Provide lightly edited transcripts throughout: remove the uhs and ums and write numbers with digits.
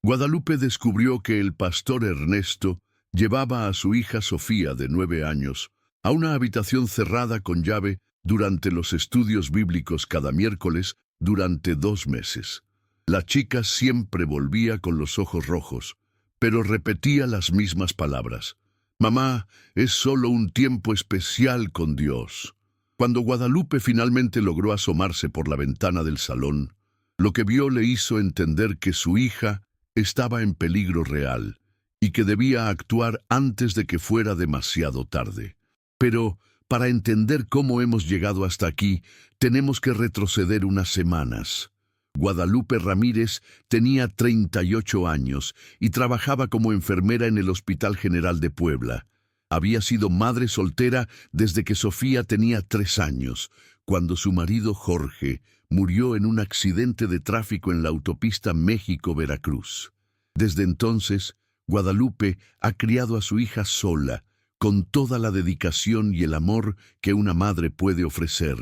Guadalupe descubrió que el pastor Ernesto llevaba a su hija Sofía, de 9 años, a una habitación cerrada con llave durante los estudios bíblicos cada miércoles durante 2 meses. La chica siempre volvía con los ojos rojos, pero repetía las mismas palabras. «Mamá, es solo un tiempo especial con Dios». Cuando Guadalupe finalmente logró asomarse por la ventana del salón, lo que vio le hizo entender que su hija estaba en peligro real y que debía actuar antes de que fuera demasiado tarde. Pero, para entender cómo hemos llegado hasta aquí, tenemos que retroceder unas semanas. Guadalupe Ramírez tenía 38 años y trabajaba como enfermera en el Hospital General de Puebla. Había sido madre soltera desde que Sofía tenía 3 años, cuando su marido Jorge murió en un accidente de tráfico en la autopista México-Veracruz. Desde entonces, Guadalupe ha criado a su hija sola, con toda la dedicación y el amor que una madre puede ofrecer.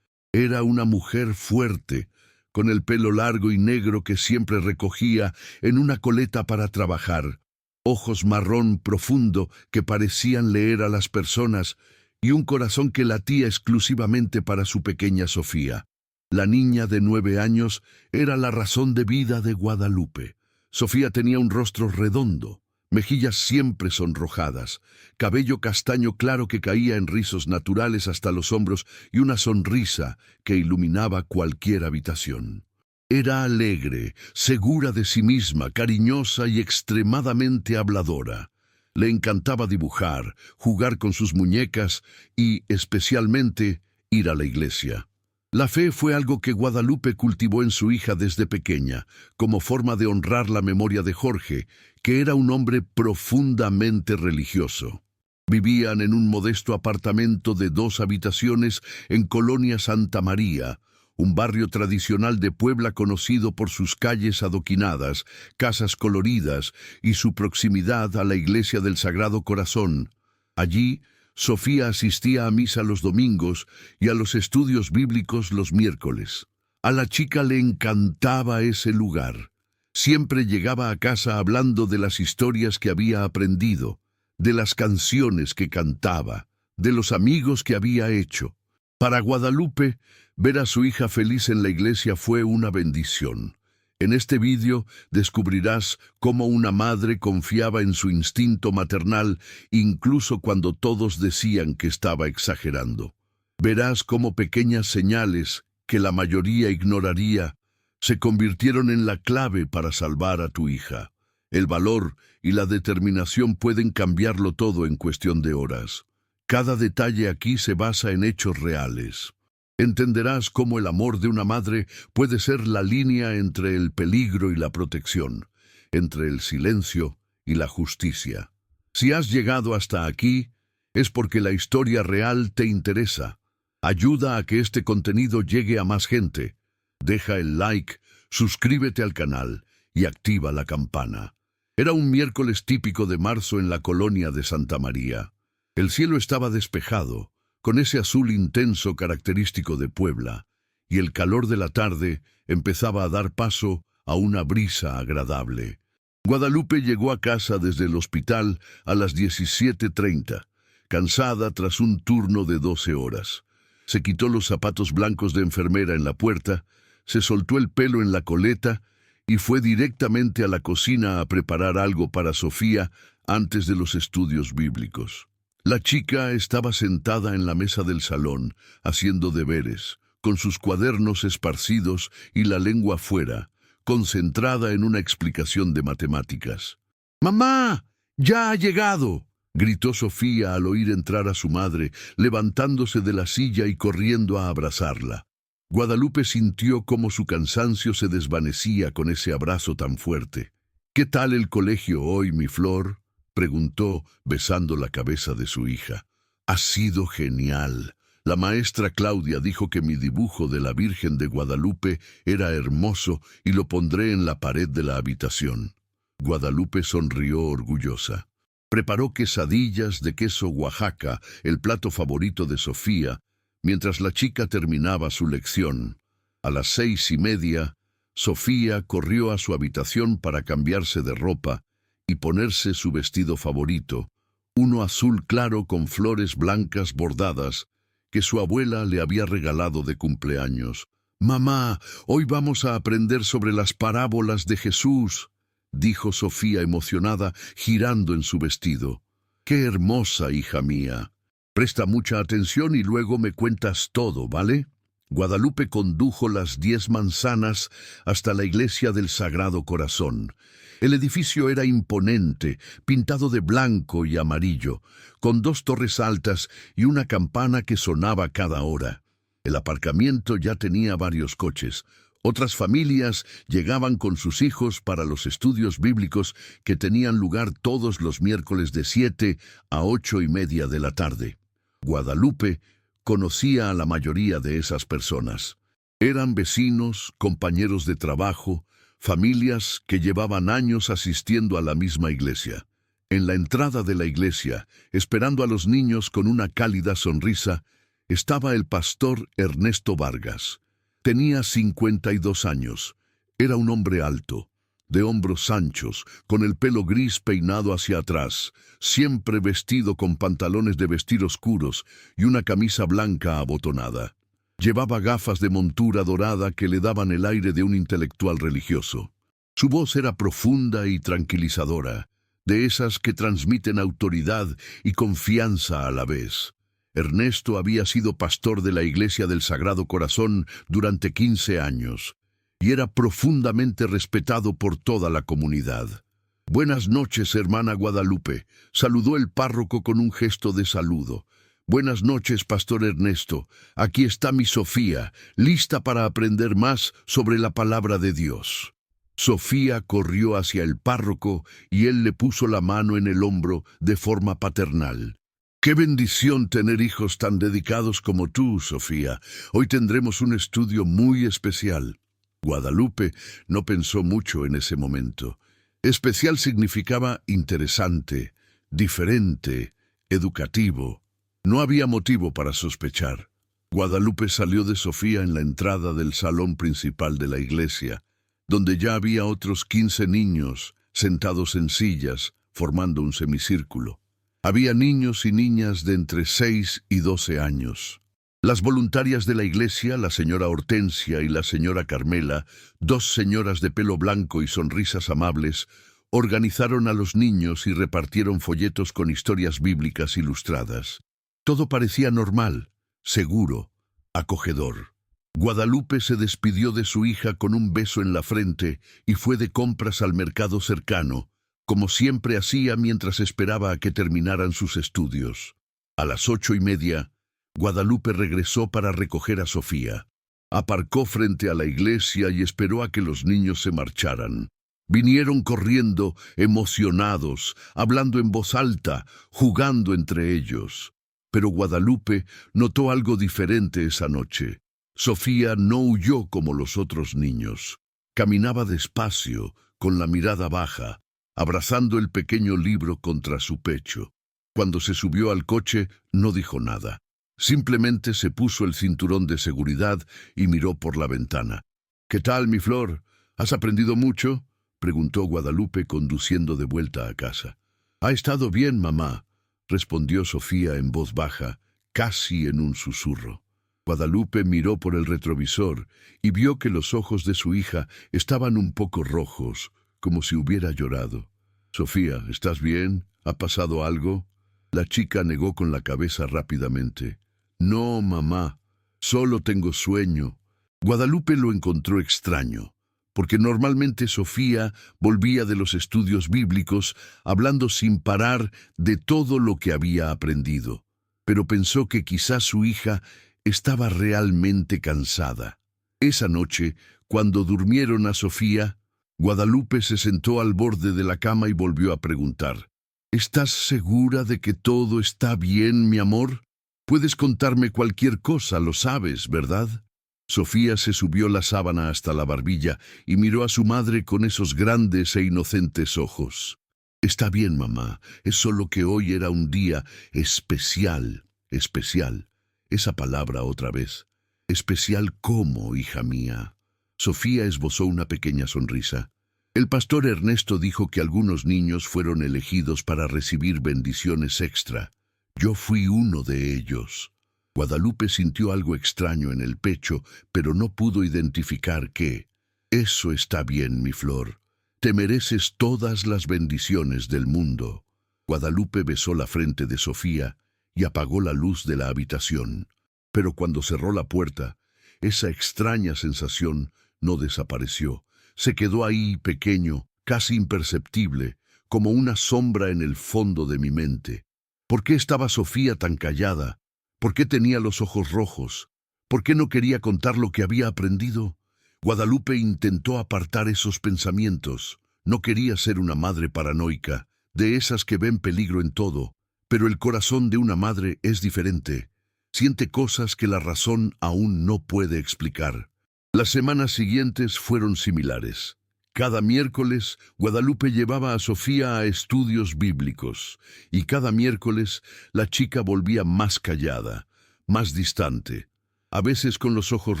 Era una mujer fuerte, con el pelo largo y negro que siempre recogía en una coleta para trabajar, ojos marrón profundo que parecían leer a las personas y un corazón que latía exclusivamente para su pequeña Sofía. La niña de 9 años era la razón de vida de Guadalupe. Sofía tenía un rostro redondo, mejillas siempre sonrojadas, cabello castaño claro que caía en rizos naturales hasta los hombros y una sonrisa que iluminaba cualquier habitación. Era alegre, segura de sí misma, cariñosa y extremadamente habladora. Le encantaba dibujar, jugar con sus muñecas y, especialmente, ir a la iglesia. La fe fue algo que Guadalupe cultivó en su hija desde pequeña, como forma de honrar la memoria de Jorge, que era un hombre profundamente religioso. Vivían en un modesto apartamento de 2 habitaciones en Colonia Santa María, un barrio tradicional de Puebla conocido por sus calles adoquinadas, casas coloridas y su proximidad a la iglesia del Sagrado Corazón. Allí, Sofía asistía a misa los domingos y a los estudios bíblicos los miércoles. A la chica le encantaba ese lugar. Siempre llegaba a casa hablando de las historias que había aprendido, de las canciones que cantaba, de los amigos que había hecho. Para Guadalupe, ver a su hija feliz en la iglesia fue una bendición. En este vídeo descubrirás cómo una madre confiaba en su instinto maternal incluso cuando todos decían que estaba exagerando. Verás cómo pequeñas señales que la mayoría ignoraría se convirtieron en la clave para salvar a tu hija. El valor y la determinación pueden cambiarlo todo en cuestión de horas. Cada detalle aquí se basa en hechos reales. Entenderás cómo el amor de una madre puede ser la línea entre el peligro y la protección, entre el silencio y la justicia. Si has llegado hasta aquí, es porque la historia real te interesa. Ayuda a que este contenido llegue a más gente. Deja el like, suscríbete al canal y activa la campana. Era un miércoles típico de marzo en la colonia de Santa María. El cielo estaba despejado, con ese azul intenso característico de Puebla, y el calor de la tarde empezaba a dar paso a una brisa agradable. Guadalupe llegó a casa desde el hospital a las 17:30, cansada tras un turno de 12 horas. Se quitó los zapatos blancos de enfermera en la puerta, se soltó el pelo en la coleta y fue directamente a la cocina a preparar algo para Sofía antes de los estudios bíblicos. La chica estaba sentada en la mesa del salón, haciendo deberes, con sus cuadernos esparcidos y la lengua fuera, concentrada en una explicación de matemáticas. «¡Mamá! ¡Ya ha llegado!», gritó Sofía al oír entrar a su madre, levantándose de la silla y corriendo a abrazarla. Guadalupe sintió cómo su cansancio se desvanecía con ese abrazo tan fuerte. «¿Qué tal el colegio hoy, mi flor?», preguntó, besando la cabeza de su hija. «Ha sido genial. La maestra Claudia dijo que mi dibujo de la Virgen de Guadalupe era hermoso y lo pondré en la pared de la habitación». Guadalupe sonrió orgullosa. Preparó quesadillas de queso Oaxaca, el plato favorito de Sofía, mientras la chica terminaba su lección. A las 6:30, Sofía corrió a su habitación para cambiarse de ropa y ponerse su vestido favorito, uno azul claro con flores blancas bordadas que su abuela le había regalado de cumpleaños. «Mamá, hoy vamos a aprender sobre las parábolas de Jesús», dijo Sofía emocionada, girando en su vestido. «Qué hermosa, hija mía. Presta mucha atención y luego me cuentas todo, ¿vale?» Guadalupe condujo las 10 manzanas hasta la iglesia del Sagrado Corazón. El edificio era imponente, pintado de blanco y amarillo, con 2 torres altas y una campana que sonaba cada hora. El aparcamiento ya tenía varios coches. Otras familias llegaban con sus hijos para los estudios bíblicos que tenían lugar todos los miércoles de 7 a 8:30 de la tarde. Guadalupe conocía a la mayoría de esas personas. Eran vecinos, compañeros de trabajo, familias que llevaban años asistiendo a la misma iglesia. En la entrada de la iglesia, esperando a los niños con una cálida sonrisa, estaba el pastor Ernesto Vargas. Tenía 52 años. Era un hombre alto, de hombros anchos, con el pelo gris peinado hacia atrás, siempre vestido con pantalones de vestir oscuros y una camisa blanca abotonada. Llevaba gafas de montura dorada que le daban el aire de un intelectual religioso. Su voz era profunda y tranquilizadora, de esas que transmiten autoridad y confianza a la vez. Ernesto había sido pastor de la Iglesia del Sagrado Corazón durante 15 años y era profundamente respetado por toda la comunidad. «Buenas noches, hermana Guadalupe», saludó el párroco con un gesto de saludo. «Buenas noches, pastor Ernesto. Aquí está mi Sofía, lista para aprender más sobre la palabra de Dios». Sofía corrió hacia el párroco y él le puso la mano en el hombro de forma paternal. «Qué bendición tener hijos tan dedicados como tú, Sofía. Hoy tendremos un estudio muy especial». Guadalupe no pensó mucho en ese momento. Especial significaba interesante, diferente, educativo. No había motivo para sospechar. Guadalupe salió de Sofía en la entrada del salón principal de la iglesia, donde ya había otros 15 niños sentados en sillas, formando un semicírculo. Había niños y niñas de entre 6 y 12 años. Las voluntarias de la iglesia, la señora Hortensia y la señora Carmela, 2 señoras de pelo blanco y sonrisas amables, organizaron a los niños y repartieron folletos con historias bíblicas ilustradas. Todo parecía normal, seguro, acogedor. Guadalupe se despidió de su hija con un beso en la frente y fue de compras al mercado cercano, como siempre hacía mientras esperaba a que terminaran sus estudios. A las 8:30, Guadalupe regresó para recoger a Sofía. Aparcó frente a la iglesia y esperó a que los niños se marcharan. Vinieron corriendo, emocionados, hablando en voz alta, jugando entre ellos. Pero Guadalupe notó algo diferente esa noche. Sofía no huyó como los otros niños. Caminaba despacio, con la mirada baja, abrazando el pequeño libro contra su pecho. Cuando se subió al coche, no dijo nada. Simplemente se puso el cinturón de seguridad y miró por la ventana. «¿Qué tal, mi flor? ¿Has aprendido mucho?», preguntó Guadalupe conduciendo de vuelta a casa. «Ha estado bien, mamá», respondió Sofía en voz baja, casi en un susurro. Guadalupe miró por el retrovisor y vio que los ojos de su hija estaban un poco rojos, como si hubiera llorado. «Sofía, ¿estás bien? ¿Ha pasado algo?». La chica negó con la cabeza rápidamente. «No, mamá, solo tengo sueño». Guadalupe lo encontró extraño, porque normalmente Sofía volvía de los estudios bíblicos hablando sin parar de todo lo que había aprendido, pero pensó que quizás su hija estaba realmente cansada. Esa noche, cuando durmieron a Sofía, Guadalupe se sentó al borde de la cama y volvió a preguntar: «¿Estás segura de que todo está bien, mi amor? Puedes contarme cualquier cosa, lo sabes, ¿verdad?». Sofía se subió la sábana hasta la barbilla y miró a su madre con esos grandes e inocentes ojos. «Está bien, mamá, es solo que hoy era un día especial, especial». Esa palabra otra vez. «¿Especial cómo, hija mía?». Sofía esbozó una pequeña sonrisa. El pastor Ernesto dijo que algunos niños fueron elegidos para recibir bendiciones extra. Yo fui uno de ellos. Guadalupe sintió algo extraño en el pecho, pero no pudo identificar qué. Eso está bien, mi flor. Te mereces todas las bendiciones del mundo. Guadalupe besó la frente de Sofía y apagó la luz de la habitación. Pero cuando cerró la puerta, esa extraña sensación no desapareció. Se quedó ahí pequeño, casi imperceptible, como una sombra en el fondo de mi mente. ¿Por qué estaba Sofía tan callada? ¿Por qué tenía los ojos rojos? ¿Por qué no quería contar lo que había aprendido? Guadalupe intentó apartar esos pensamientos. No quería ser una madre paranoica, de esas que ven peligro en todo, pero el corazón de una madre es diferente. Siente cosas que la razón aún no puede explicar. Las semanas siguientes fueron similares. Cada miércoles, Guadalupe llevaba a Sofía a estudios bíblicos, y cada miércoles la chica volvía más callada, más distante, a veces con los ojos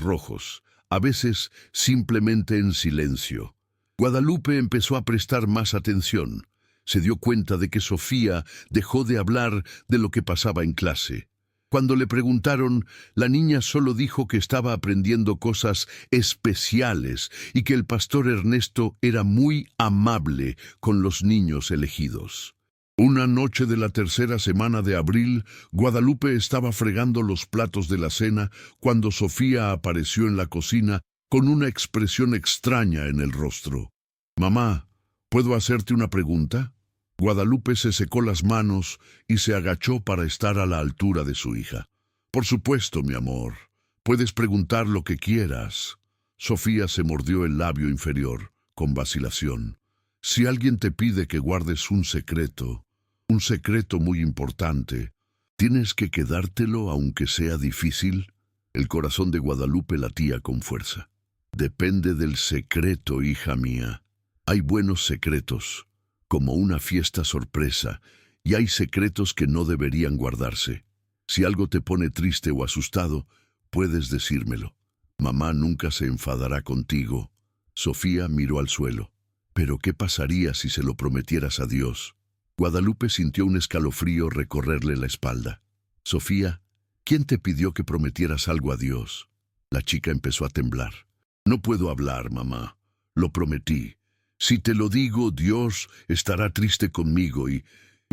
rojos, a veces simplemente en silencio. Guadalupe empezó a prestar más atención. Se dio cuenta de que Sofía dejó de hablar de lo que pasaba en clase. Cuando le preguntaron, la niña solo dijo que estaba aprendiendo cosas especiales y que el pastor Ernesto era muy amable con los niños elegidos. Una noche de la tercera semana de abril, Guadalupe estaba fregando los platos de la cena cuando Sofía apareció en la cocina con una expresión extraña en el rostro. «Mamá, ¿puedo hacerte una pregunta?» Guadalupe se secó las manos y se agachó para estar a la altura de su hija. «Por supuesto, mi amor. Puedes preguntar lo que quieras». Sofía se mordió el labio inferior, con vacilación. «Si alguien te pide que guardes un secreto muy importante, ¿tienes que quedártelo aunque sea difícil?» El corazón de Guadalupe latía con fuerza. «Depende del secreto, hija mía. Hay buenos secretos, como una fiesta sorpresa, y hay secretos que no deberían guardarse. Si algo te pone triste o asustado, puedes decírmelo. Mamá nunca se enfadará contigo». Sofía miró al suelo. «¿Pero qué pasaría si se lo prometieras a Dios?» Guadalupe sintió un escalofrío recorrerle la espalda. «Sofía, ¿quién te pidió que prometieras algo a Dios?» La chica empezó a temblar. «No puedo hablar, mamá. Lo prometí. Si te lo digo, Dios estará triste conmigo y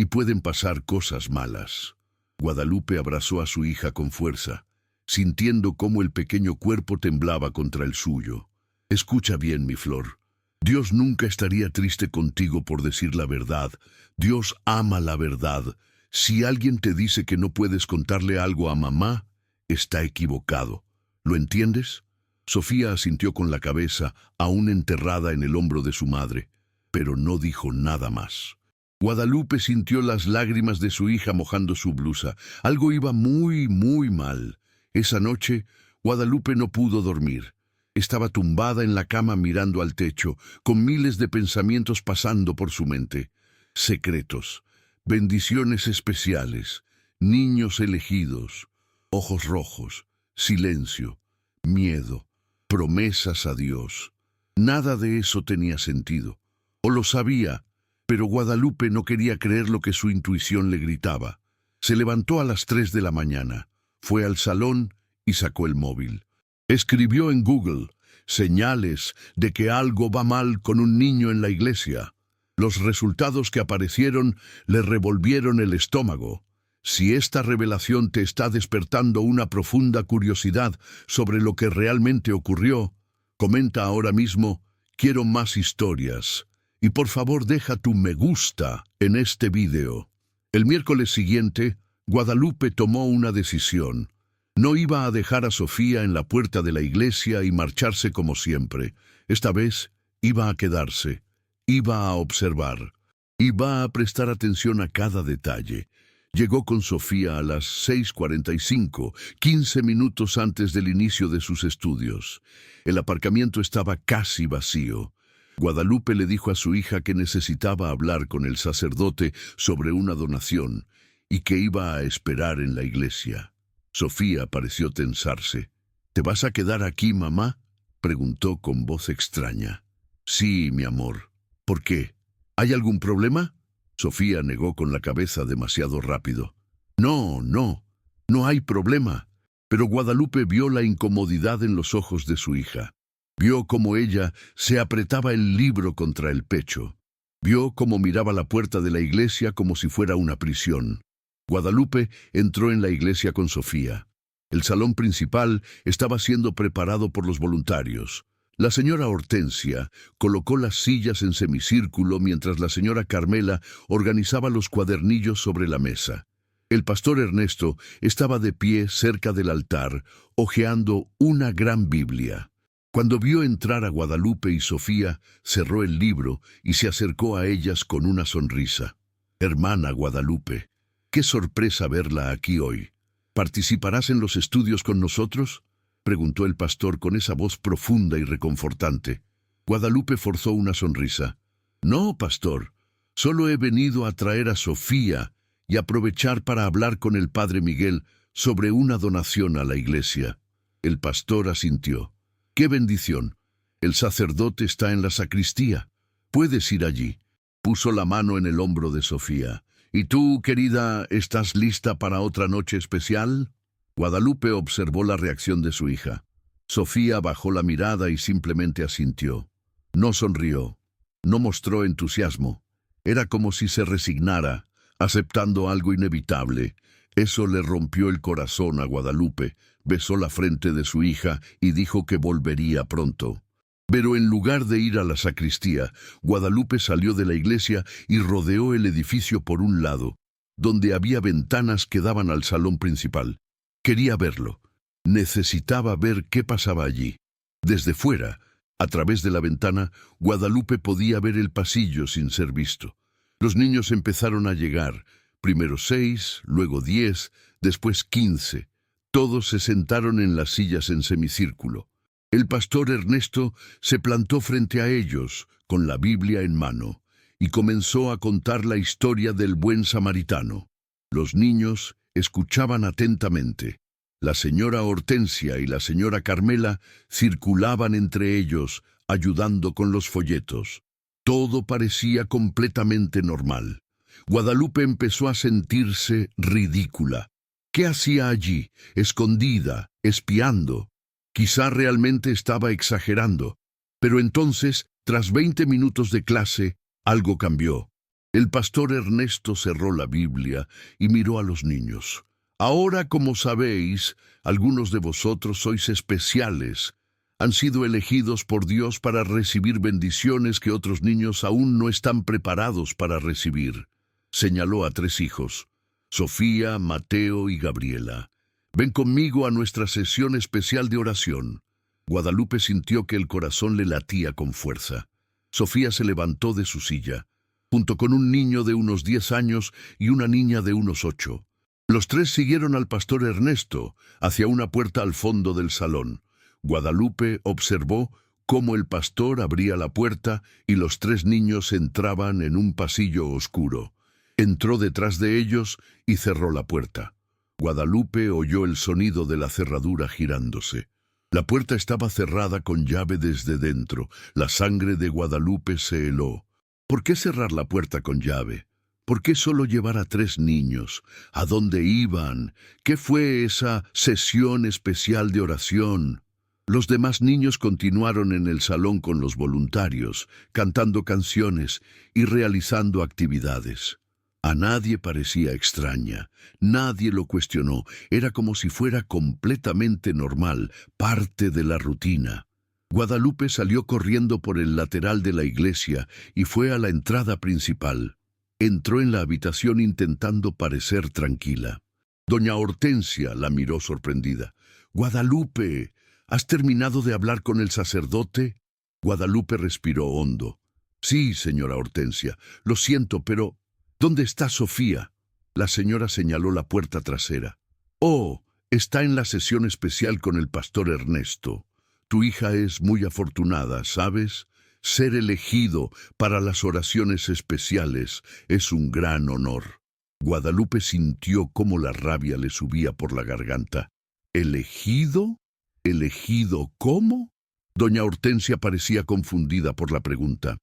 pueden pasar cosas malas». Guadalupe abrazó a su hija con fuerza, sintiendo cómo el pequeño cuerpo temblaba contra el suyo. «Escucha bien, mi flor. Dios nunca estaría triste contigo por decir la verdad. Dios ama la verdad. Si alguien te dice que no puedes contarle algo a mamá, está equivocado. ¿Lo entiendes?» Sofía asintió con la cabeza, aún enterrada en el hombro de su madre, pero no dijo nada más. Guadalupe sintió las lágrimas de su hija mojando su blusa. Algo iba muy, muy mal. Esa noche, Guadalupe no pudo dormir. Estaba tumbada en la cama mirando al techo, con miles de pensamientos pasando por su mente. Secretos, bendiciones especiales, niños elegidos, ojos rojos, silencio, miedo, promesas a Dios. Nada de eso tenía sentido. O lo sabía, pero Guadalupe no quería creer lo que su intuición le gritaba. Se levantó a las 3 de la mañana, fue al salón y sacó el móvil. Escribió en Google, señales de que algo va mal con un niño en la iglesia. Los resultados que aparecieron le revolvieron el estómago. Si esta revelación te está despertando una profunda curiosidad sobre lo que realmente ocurrió, comenta ahora mismo, quiero más historias. Y por favor deja tu me gusta en este video. El miércoles siguiente, Guadalupe tomó una decisión. No iba a dejar a Sofía en la puerta de la iglesia y marcharse como siempre. Esta vez iba a quedarse, iba a observar, iba a prestar atención a cada detalle. Llegó con Sofía a las 6:45, 15 minutos antes del inicio de sus estudios. El aparcamiento estaba casi vacío. Guadalupe le dijo a su hija que necesitaba hablar con el sacerdote sobre una donación y que iba a esperar en la iglesia. Sofía pareció tensarse. ¿Te vas a quedar aquí, mamá? preguntó con voz extraña. Sí, mi amor. ¿Por qué? ¿Hay algún problema? Sofía negó con la cabeza demasiado rápido. No, no, no hay problema. Pero Guadalupe vio la incomodidad en los ojos de su hija. Vio cómo ella se apretaba el libro contra el pecho. Vio cómo miraba la puerta de la iglesia como si fuera una prisión. Guadalupe entró en la iglesia con Sofía. El salón principal estaba siendo preparado por los voluntarios. La señora Hortensia colocó las sillas en semicírculo mientras la señora Carmela organizaba los cuadernillos sobre la mesa. El pastor Ernesto estaba de pie cerca del altar, hojeando una gran Biblia. Cuando vio entrar a Guadalupe y Sofía, cerró el libro y se acercó a ellas con una sonrisa. Hermana Guadalupe, qué sorpresa verla aquí hoy. ¿Participarás en los estudios con nosotros?, preguntó el pastor con esa voz profunda y reconfortante. Guadalupe forzó una sonrisa. No, pastor, solo he venido a traer a Sofía y aprovechar para hablar con el padre Miguel sobre una donación a la iglesia. El pastor asintió. ¡Qué bendición! El sacerdote está en la sacristía. Puedes ir allí. Puso la mano en el hombro de Sofía. ¿Y tú, querida, estás lista para otra noche especial? Guadalupe observó la reacción de su hija. Sofía bajó la mirada y simplemente asintió. No sonrió. No mostró entusiasmo. Era como si se resignara, aceptando algo inevitable. Eso le rompió el corazón a Guadalupe. Besó la frente de su hija y dijo que volvería pronto. Pero en lugar de ir a la sacristía, Guadalupe salió de la iglesia y rodeó el edificio por un lado, donde había ventanas que daban al salón principal. Quería verlo. Necesitaba ver qué pasaba allí. Desde fuera, a través de la ventana, Guadalupe podía ver el pasillo sin ser visto. Los niños empezaron a llegar, primero 6, luego 10, después 15. Todos se sentaron en las sillas en semicírculo. El pastor Ernesto se plantó frente a ellos, con la Biblia en mano, y comenzó a contar la historia del buen samaritano. Los niños escuchaban atentamente. La señora Hortensia y la señora Carmela circulaban entre ellos, ayudando con los folletos. Todo parecía completamente normal. Guadalupe empezó a sentirse ridícula. ¿Qué hacía allí, escondida, espiando? Quizá realmente estaba exagerando. Pero entonces, tras 20 minutos de clase, algo cambió. El pastor Ernesto cerró la Biblia y miró a los niños. Ahora, como sabéis, algunos de vosotros sois especiales. Han sido elegidos por Dios para recibir bendiciones que otros niños aún no están preparados para recibir. Señaló a 3 hijos, Sofía, Mateo y Gabriela. Ven conmigo a nuestra sesión especial de oración. Guadalupe sintió que el corazón le latía con fuerza. Sofía se levantó de su silla, junto con un niño de unos 10 años y una niña de unos 8. Los 3 siguieron al pastor Ernesto hacia una puerta al fondo del salón. Guadalupe observó cómo el pastor abría la puerta y los 3 niños entraban en un pasillo oscuro. Entró detrás de ellos y cerró la puerta. Guadalupe oyó el sonido de la cerradura girándose. La puerta estaba cerrada con llave desde dentro. La sangre de Guadalupe se heló. ¿Por qué cerrar la puerta con llave? ¿Por qué solo llevar a 3 niños? ¿A dónde iban? ¿Qué fue esa sesión especial de oración? Los demás niños continuaron en el salón con los voluntarios, cantando canciones y realizando actividades. A nadie parecía extraña, nadie lo cuestionó, era como si fuera completamente normal, parte de la rutina. Guadalupe salió corriendo por el lateral de la iglesia y fue a la entrada principal. Entró en la habitación intentando parecer tranquila. Doña Hortensia la miró sorprendida. «Guadalupe, ¿has terminado de hablar con el sacerdote?» Guadalupe respiró hondo. «Sí, señora Hortensia, lo siento, pero ¿dónde está Sofía?» La señora señaló la puerta trasera. «Oh, está en la sesión especial con el pastor Ernesto. Tu hija es muy afortunada, ¿sabes? Ser elegido para las oraciones especiales es un gran honor». Guadalupe sintió cómo la rabia le subía por la garganta. ¿Elegido? ¿Elegido cómo? Doña Hortensia parecía confundida por la pregunta.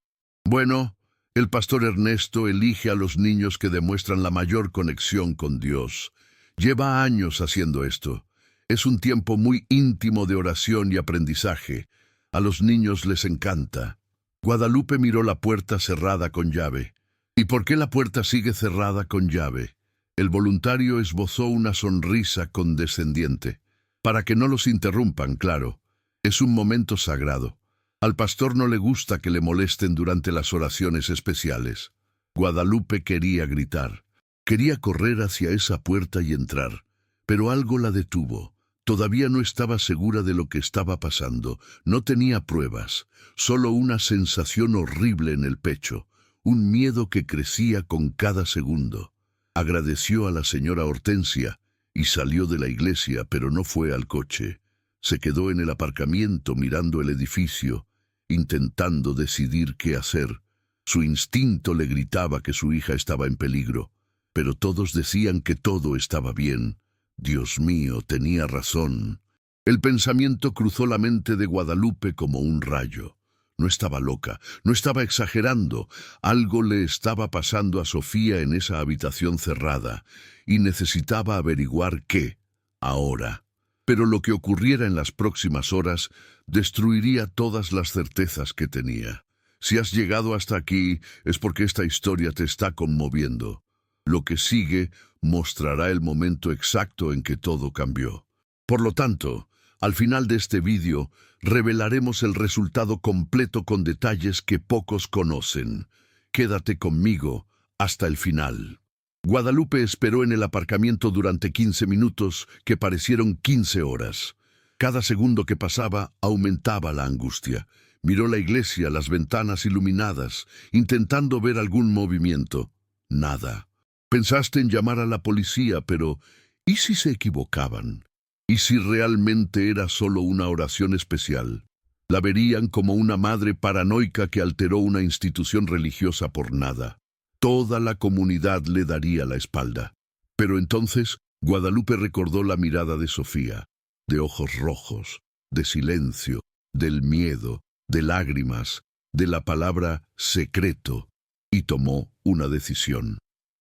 Bueno, el pastor Ernesto elige a los niños que demuestran la mayor conexión con Dios. Lleva años haciendo esto. Es un tiempo muy íntimo de oración y aprendizaje. A los niños les encanta. Guadalupe miró la puerta cerrada con llave. ¿Y por qué la puerta sigue cerrada con llave? El voluntario esbozó una sonrisa condescendiente. Para que no los interrumpan, claro. Es un momento sagrado. Al pastor no le gusta que le molesten durante las oraciones especiales. Guadalupe quería gritar. Quería correr hacia esa puerta y entrar. Pero algo la detuvo. Todavía no estaba segura de lo que estaba pasando. No tenía pruebas. Solo una sensación horrible en el pecho. Un miedo que crecía con cada segundo. Agradeció a la señora Hortensia y salió de la iglesia, pero no fue al coche. Se quedó en el aparcamiento mirando el edificio, intentando decidir qué hacer. Su instinto le gritaba que su hija estaba en peligro, pero todos decían que todo estaba bien. Dios mío, tenía razón. El pensamiento cruzó la mente de Guadalupe como un rayo. No estaba loca, no estaba exagerando. Algo le estaba pasando a Sofía en esa habitación cerrada, y necesitaba averiguar qué, ahora. Pero lo que ocurriera en las próximas horas destruiría todas las certezas que tenía. Si has llegado hasta aquí es porque esta historia te está conmoviendo. Lo que sigue mostrará el momento exacto en que todo cambió. Por lo tanto, al final de este vídeo, revelaremos el resultado completo con detalles que pocos conocen. Quédate conmigo hasta el final. Guadalupe esperó en el aparcamiento durante 15 minutos que parecieron 15 horas. Cada segundo que pasaba aumentaba la angustia. Miró la iglesia, las ventanas iluminadas, intentando ver algún movimiento. Nada. Pensaste en llamar a la policía, pero ¿y si se equivocaban? ¿Y si realmente era solo una oración especial? La verían como una madre paranoica que alteró una institución religiosa por nada. Toda la comunidad le daría la espalda. Pero entonces Guadalupe recordó la mirada de Sofía, de ojos rojos, de silencio, del miedo, de lágrimas, de la palabra secreto, y tomó una decisión.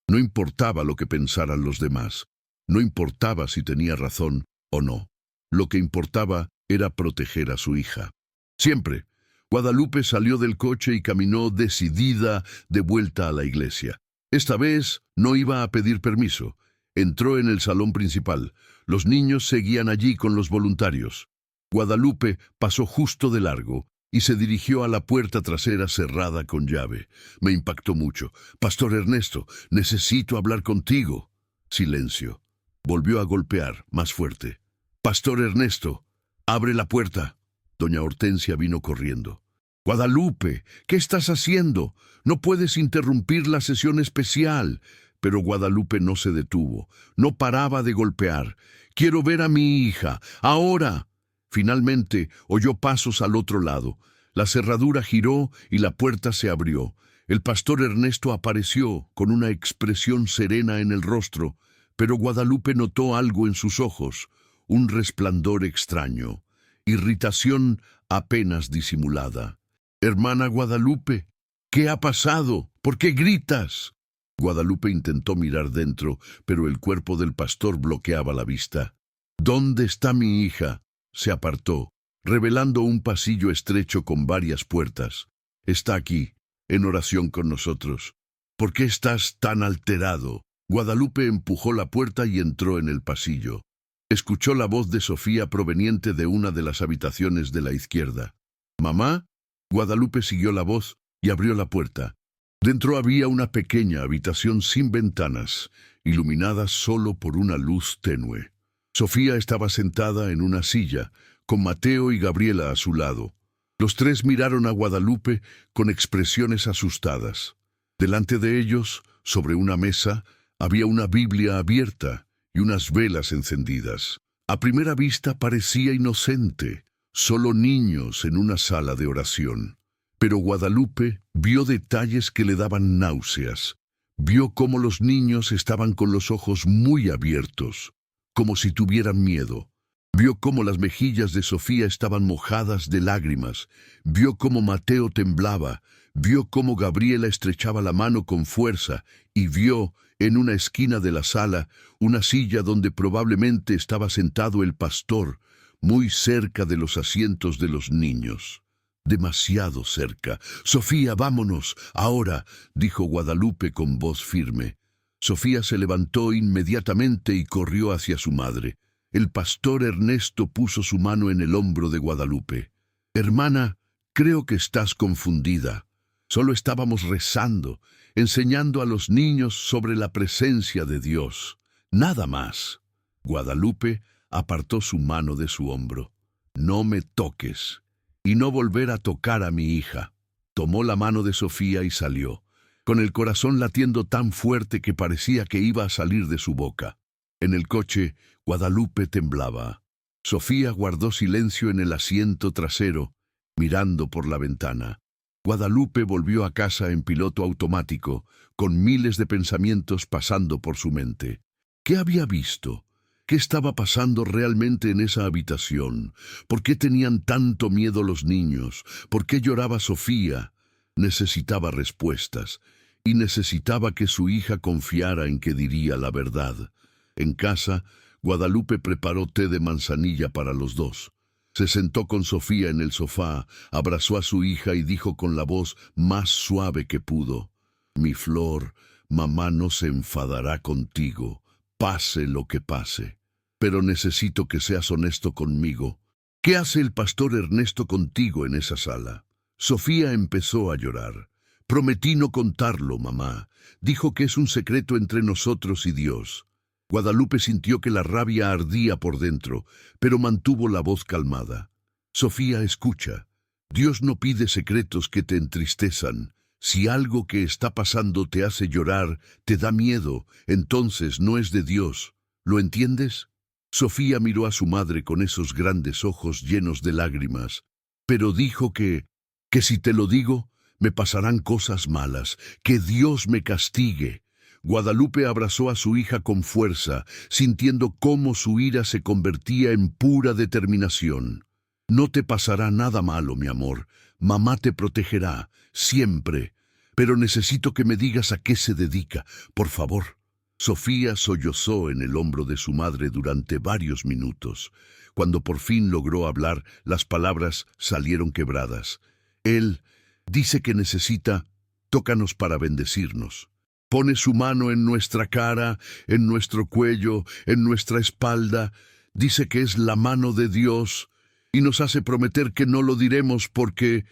No importaba lo que pensaran los demás, no importaba si tenía razón o no. Lo que importaba era proteger a su hija. Siempre. Guadalupe salió del coche y caminó decidida de vuelta a la iglesia. Esta vez no iba a pedir permiso. Entró en el salón principal. Los niños seguían allí con los voluntarios. Guadalupe pasó justo de largo y se dirigió a la puerta trasera cerrada con llave. Me impactó mucho. Pastor Ernesto, necesito hablar contigo. Silencio. Volvió a golpear, más fuerte. Pastor Ernesto, abre la puerta. Doña Hortensia vino corriendo. Guadalupe, ¿qué estás haciendo? No puedes interrumpir la sesión especial. Pero Guadalupe no se detuvo. No paraba de golpear. Quiero ver a mi hija. Ahora. Finalmente oyó pasos al otro lado. La cerradura giró y la puerta se abrió. El pastor Ernesto apareció con una expresión serena en el rostro, pero Guadalupe notó algo en sus ojos, un resplandor extraño, irritación apenas disimulada. Hermana Guadalupe, ¿qué ha pasado? ¿Por qué gritas? Guadalupe intentó mirar dentro, pero el cuerpo del pastor bloqueaba la vista. ¿Dónde está mi hija? Se apartó, revelando un pasillo estrecho con varias puertas. Está aquí, en oración con nosotros. ¿Por qué estás tan alterado? Guadalupe empujó la puerta y entró en el pasillo. Escuchó la voz de Sofía proveniente de una de las habitaciones de la izquierda. ¿Mamá? Guadalupe siguió la voz y abrió la puerta. Dentro había una pequeña habitación sin ventanas, iluminada solo por una luz tenue. Sofía estaba sentada en una silla, con Mateo y Gabriela a su lado. Los tres miraron a Guadalupe con expresiones asustadas. Delante de ellos, sobre una mesa, había una Biblia abierta y unas velas encendidas. A primera vista parecía inocente, solo niños en una sala de oración. Pero Guadalupe vio detalles que le daban náuseas. Vio cómo los niños estaban con los ojos muy abiertos, como si tuvieran miedo. Vio cómo las mejillas de Sofía estaban mojadas de lágrimas, vio cómo Mateo temblaba, vio cómo Gabriela estrechaba la mano con fuerza y vio, en una esquina de la sala, una silla donde probablemente estaba sentado el pastor, muy cerca de los asientos de los niños. Demasiado cerca. «Sofía, vámonos, ahora», dijo Guadalupe con voz firme. Sofía se levantó inmediatamente y corrió hacia su madre. El pastor Ernesto puso su mano en el hombro de Guadalupe. «Hermana, creo que estás confundida. Solo estábamos rezando, enseñando a los niños sobre la presencia de Dios. Nada más». Guadalupe apartó su mano de su hombro. «No me toques, y no volver a tocar a mi hija». Tomó la mano de Sofía y salió, con el corazón latiendo tan fuerte que parecía que iba a salir de su boca. En el coche, Guadalupe temblaba. Sofía guardó silencio en el asiento trasero, mirando por la ventana. Guadalupe volvió a casa en piloto automático, con miles de pensamientos pasando por su mente. ¿Qué había visto? ¿Qué estaba pasando realmente en esa habitación? ¿Por qué tenían tanto miedo los niños? ¿Por qué lloraba Sofía? Necesitaba respuestas, y necesitaba que su hija confiara en que diría la verdad. En casa, Guadalupe preparó té de manzanilla para los dos. Se sentó con Sofía en el sofá, abrazó a su hija y dijo con la voz más suave que pudo: «Mi flor, mamá no se enfadará contigo, pase lo que pase. Pero necesito que seas honesto conmigo. ¿Qué hace el pastor Ernesto contigo en esa sala?» Sofía empezó a llorar. «Prometí no contarlo, mamá. Dijo que es un secreto entre nosotros y Dios». Guadalupe sintió que la rabia ardía por dentro, pero mantuvo la voz calmada. «Sofía, escucha. Dios no pide secretos que te entristezan. Si algo que está pasando te hace llorar, te da miedo, entonces no es de Dios. ¿Lo entiendes?» Sofía miró a su madre con esos grandes ojos llenos de lágrimas, pero dijo que si te lo digo, me pasarán cosas malas, que Dios me castigue. Guadalupe abrazó a su hija con fuerza, sintiendo cómo su ira se convertía en pura determinación. «No te pasará nada malo, mi amor. Mamá te protegerá, siempre. Pero necesito que me digas a qué se dedica, por favor». Sofía sollozó en el hombro de su madre durante varios minutos. Cuando por fin logró hablar, las palabras salieron quebradas. «Él dice que necesita, tócanos para bendecirnos. Pone su mano en nuestra cara, en nuestro cuello, en nuestra espalda. Dice que es la mano de Dios y nos hace prometer que no lo diremos porque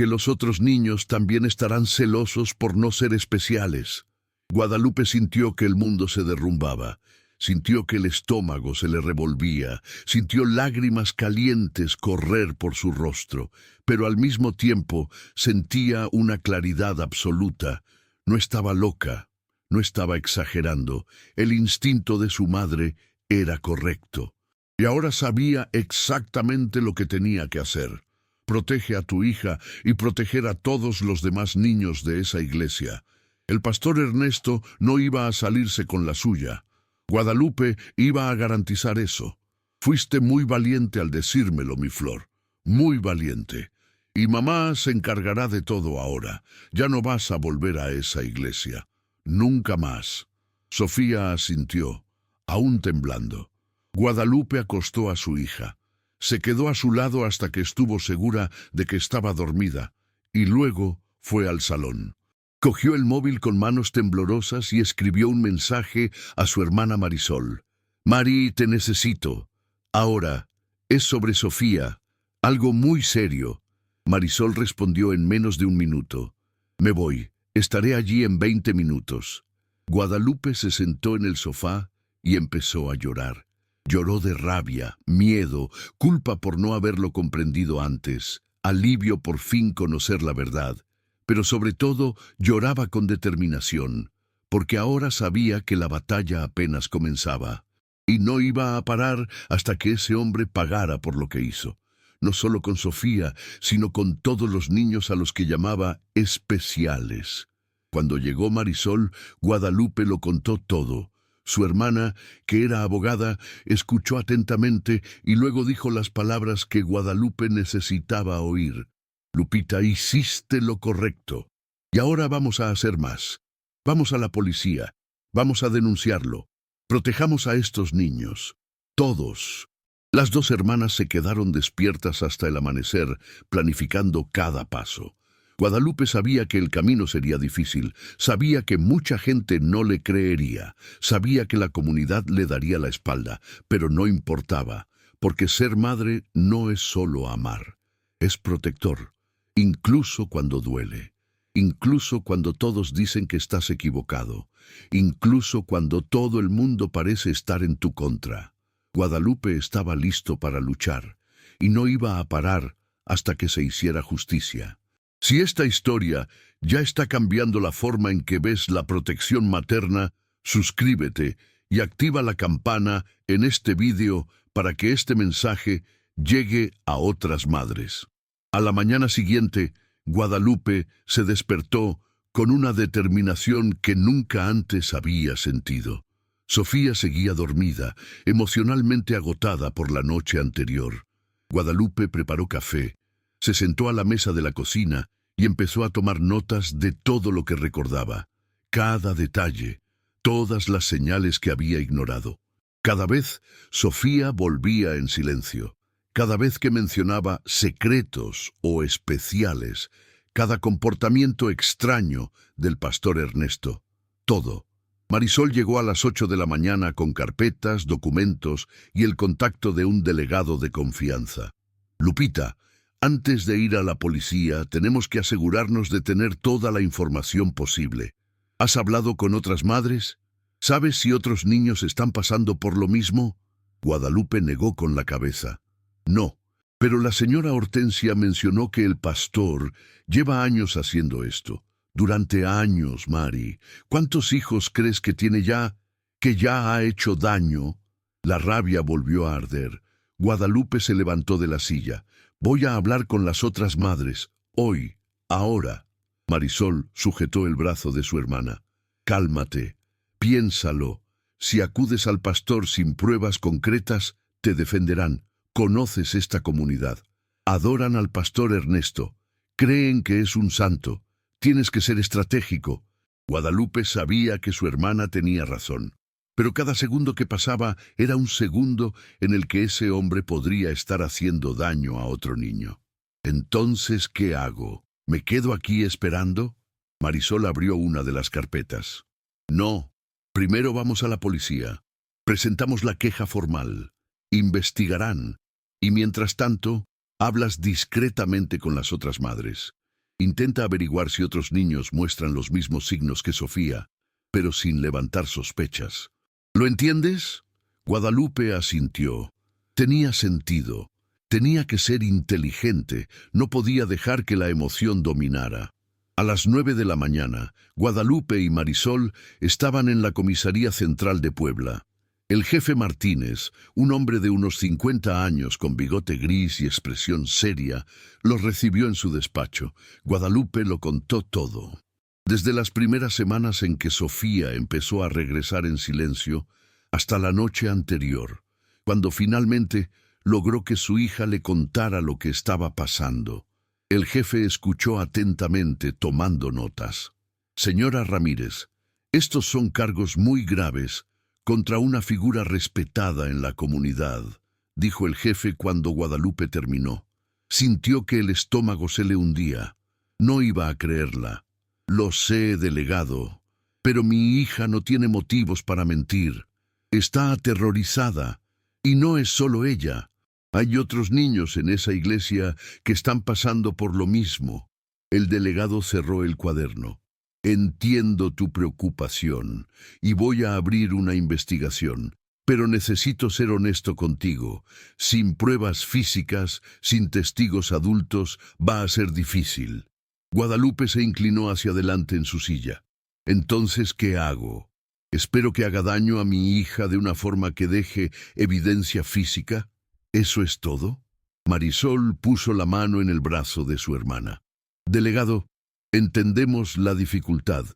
los otros niños también estarán celosos por no ser especiales». Guadalupe sintió que el mundo se derrumbaba, sintió que el estómago se le revolvía, sintió lágrimas calientes correr por su rostro, pero al mismo tiempo sentía una claridad absoluta. No estaba loca, no estaba exagerando, el instinto de su madre era correcto. Y ahora sabía exactamente lo que tenía que hacer. Protege a tu hija y proteger a todos los demás niños de esa iglesia. El pastor Ernesto no iba a salirse con la suya. Guadalupe iba a garantizar eso. Fuiste muy valiente al decírmelo, mi flor, muy valiente. Y mamá se encargará de todo ahora. Ya no vas a volver a esa iglesia. Nunca más. Sofía asintió, aún temblando. Guadalupe acostó a su hija. Se quedó a su lado hasta que estuvo segura de que estaba dormida, y luego fue al salón. Cogió el móvil con manos temblorosas y escribió un mensaje a su hermana Marisol. «Mari, te necesito. Ahora, es sobre Sofía. Algo muy serio». Marisol respondió en menos de un minuto. «Me voy. Estaré allí en 20 minutos». Guadalupe se sentó en el sofá y empezó a llorar. Lloró de rabia, miedo, culpa por no haberlo comprendido antes, alivio por fin conocer la verdad. Pero sobre todo lloraba con determinación, porque ahora sabía que la batalla apenas comenzaba, y no iba a parar hasta que ese hombre pagara por lo que hizo, no solo con Sofía, sino con todos los niños a los que llamaba especiales. Cuando llegó Marisol, Guadalupe lo contó todo. Su hermana, que era abogada, escuchó atentamente y luego dijo las palabras que Guadalupe necesitaba oír. Lupita, hiciste lo correcto. Y ahora vamos a hacer más. Vamos a la policía. Vamos a denunciarlo. Protejamos a estos niños. Todos. Las dos hermanas se quedaron despiertas hasta el amanecer, planificando cada paso. Guadalupe sabía que el camino sería difícil, sabía que mucha gente no le creería, sabía que la comunidad le daría la espalda, pero no importaba, porque ser madre no es solo amar, es protector, incluso cuando duele, incluso cuando todos dicen que estás equivocado, incluso cuando todo el mundo parece estar en tu contra. Guadalupe estaba listo para luchar, y no iba a parar hasta que se hiciera justicia. Si esta historia ya está cambiando la forma en que ves la protección materna, suscríbete y activa la campana en este vídeo para que este mensaje llegue a otras madres. A la mañana siguiente, Guadalupe se despertó con una determinación que nunca antes había sentido. Sofía seguía dormida, emocionalmente agotada por la noche anterior. Guadalupe preparó café, se sentó a la mesa de la cocina y empezó a tomar notas de todo lo que recordaba, cada detalle, todas las señales que había ignorado. Cada vez, Sofía volvía en silencio. Cada vez que mencionaba secretos o especiales, cada comportamiento extraño del pastor Ernesto, todo. Marisol llegó a las 8 de la mañana con carpetas, documentos y el contacto de un delegado de confianza. Lupita, antes de ir a la policía, tenemos que asegurarnos de tener toda la información posible. ¿Has hablado con otras madres? ¿Sabes si otros niños están pasando por lo mismo? Guadalupe negó con la cabeza. No, pero la señora Hortensia mencionó que el pastor lleva años haciendo esto. Durante años, Mari. ¿Cuántos hijos crees que tiene ya? ¿Que ya ha hecho daño? La rabia volvió a arder. Guadalupe se levantó de la silla. Voy a hablar con las otras madres. Hoy, ahora. Marisol sujetó el brazo de su hermana. Cálmate. Piénsalo. Si acudes al pastor sin pruebas concretas, te defenderán. Conoces esta comunidad. Adoran al pastor Ernesto. Creen que es un santo. Tienes que ser estratégico. Guadalupe sabía que su hermana tenía razón. Pero cada segundo que pasaba era un segundo en el que ese hombre podría estar haciendo daño a otro niño. Entonces, ¿qué hago? ¿Me quedo aquí esperando? Marisol abrió una de las carpetas. No. Primero vamos a la policía. Presentamos la queja formal. Investigarán. Y mientras tanto, hablas discretamente con las otras madres. Intenta averiguar si otros niños muestran los mismos signos que Sofía, pero sin levantar sospechas. ¿Lo entiendes? Guadalupe asintió. Tenía sentido. Tenía que ser inteligente. No podía dejar que la emoción dominara. A las 9 de la mañana, Guadalupe y Marisol estaban en la comisaría central de Puebla. El jefe Martínez, un hombre de unos 50 años con bigote gris y expresión seria, los recibió en su despacho. Guadalupe lo contó todo. Desde las primeras semanas en que Sofía empezó a regresar en silencio, hasta la noche anterior, cuando finalmente logró que su hija le contara lo que estaba pasando. El jefe escuchó atentamente, tomando notas. Señora Ramírez, estos son cargos muy graves contra una figura respetada en la comunidad, dijo el jefe cuando Guadalupe terminó. Sintió que el estómago se le hundía. No iba a creerla. Lo sé, delegado, pero mi hija no tiene motivos para mentir. Está aterrorizada. Y no es solo ella. Hay otros niños en esa iglesia que están pasando por lo mismo. El delegado cerró el cuaderno. Entiendo tu preocupación y voy a abrir una investigación, pero necesito ser honesto contigo. Sin pruebas físicas, sin testigos adultos, va a ser difícil. Guadalupe se inclinó hacia adelante en su silla. Entonces, ¿qué hago? ¿Espero que haga daño a mi hija de una forma que deje evidencia física? ¿Eso es todo? Marisol puso la mano en el brazo de su hermana. Delegado, entendemos la dificultad,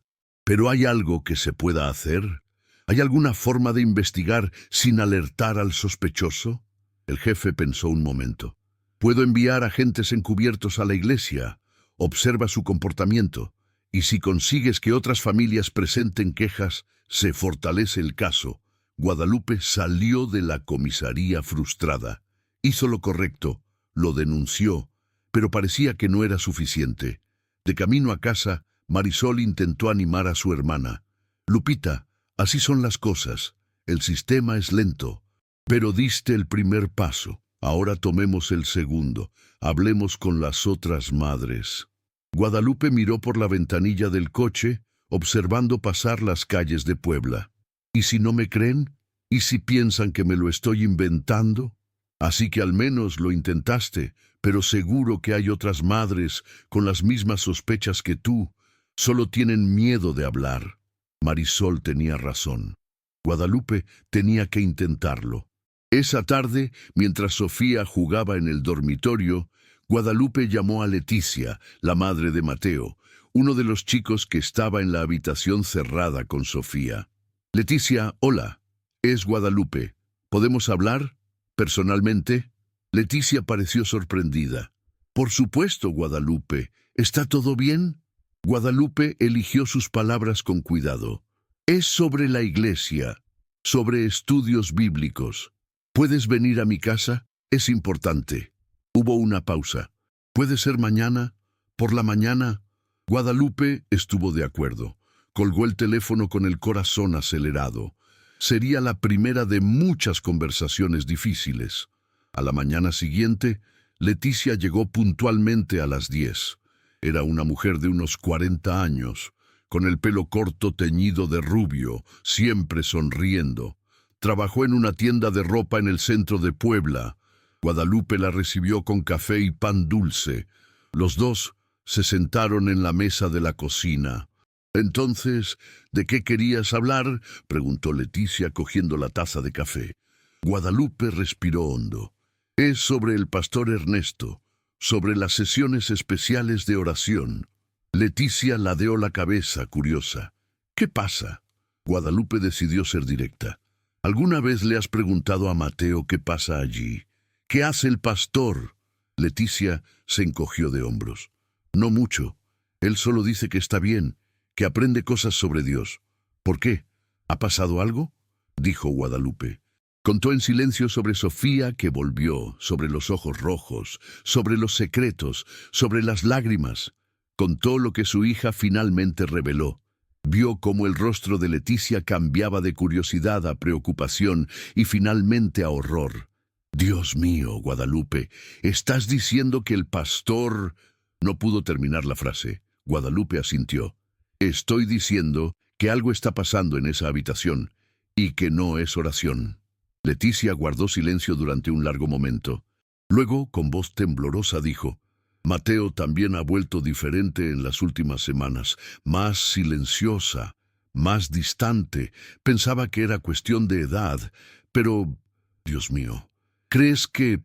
pero ¿hay algo que se pueda hacer? ¿Hay alguna forma de investigar sin alertar al sospechoso? El jefe pensó un momento. Puedo enviar agentes encubiertos a la iglesia. Observa su comportamiento. Y si consigues que otras familias presenten quejas, se fortalece el caso. Guadalupe salió de la comisaría frustrada. Hizo lo correcto, lo denunció, pero parecía que no era suficiente. De camino a casa, Marisol intentó animar a su hermana. Lupita, así son las cosas. El sistema es lento. Pero diste el primer paso. Ahora tomemos el segundo. Hablemos con las otras madres. Guadalupe miró por la ventanilla del coche, observando pasar las calles de Puebla. ¿Y si no me creen? ¿Y si piensan que me lo estoy inventando? Así que al menos lo intentaste, pero seguro que hay otras madres con las mismas sospechas que tú. Solo tienen miedo de hablar. Marisol tenía razón. Guadalupe tenía que intentarlo. Esa tarde, mientras Sofía jugaba en el dormitorio, Guadalupe llamó a Leticia, la madre de Mateo, uno de los chicos que estaba en la habitación cerrada con Sofía. Leticia, hola. Es Guadalupe. ¿Podemos hablar? ¿Personalmente? Leticia pareció sorprendida. Por supuesto, Guadalupe. ¿Está todo bien? Guadalupe eligió sus palabras con cuidado. Es sobre la iglesia, sobre estudios bíblicos. ¿Puedes venir a mi casa? Es importante. Hubo una pausa. ¿Puede ser mañana? ¿Por la mañana? Guadalupe estuvo de acuerdo. Colgó el teléfono con el corazón acelerado. Sería la primera de muchas conversaciones difíciles. A la mañana siguiente, Leticia llegó puntualmente a las 10. Era una mujer de unos 40 años, con el pelo corto teñido de rubio, siempre sonriendo. Trabajó en una tienda de ropa en el centro de Puebla. Guadalupe la recibió con café y pan dulce. Los dos se sentaron en la mesa de la cocina. «Entonces, ¿de qué querías hablar?», preguntó Leticia cogiendo la taza de café. Guadalupe respiró hondo. «Es sobre el pastor Ernesto, sobre las sesiones especiales de oración». Leticia ladeó la cabeza, curiosa. «¿Qué pasa?». Guadalupe decidió ser directa. «¿Alguna vez le has preguntado a Mateo qué pasa allí? ¿Qué hace el pastor?». Leticia se encogió de hombros. «No mucho. Él solo dice que está bien, que aprende cosas sobre Dios». «¿Por qué? ¿Ha pasado algo?», dijo Guadalupe. Contó en silencio sobre Sofía que volvió, sobre los ojos rojos, sobre los secretos, sobre las lágrimas. Contó lo que su hija finalmente reveló. Vio cómo el rostro de Leticia cambiaba de curiosidad a preocupación y finalmente a horror. «Dios mío, Guadalupe, ¿estás diciendo que el pastor...». No pudo terminar la frase. Guadalupe asintió. «Estoy diciendo que algo está pasando en esa habitación y que no es oración». Leticia guardó silencio durante un largo momento. Luego, con voz temblorosa, dijo: «Mateo también ha vuelto diferente en las últimas semanas, más silenciosa, más distante. Pensaba que era cuestión de edad, pero... Dios mío, ¿crees que...».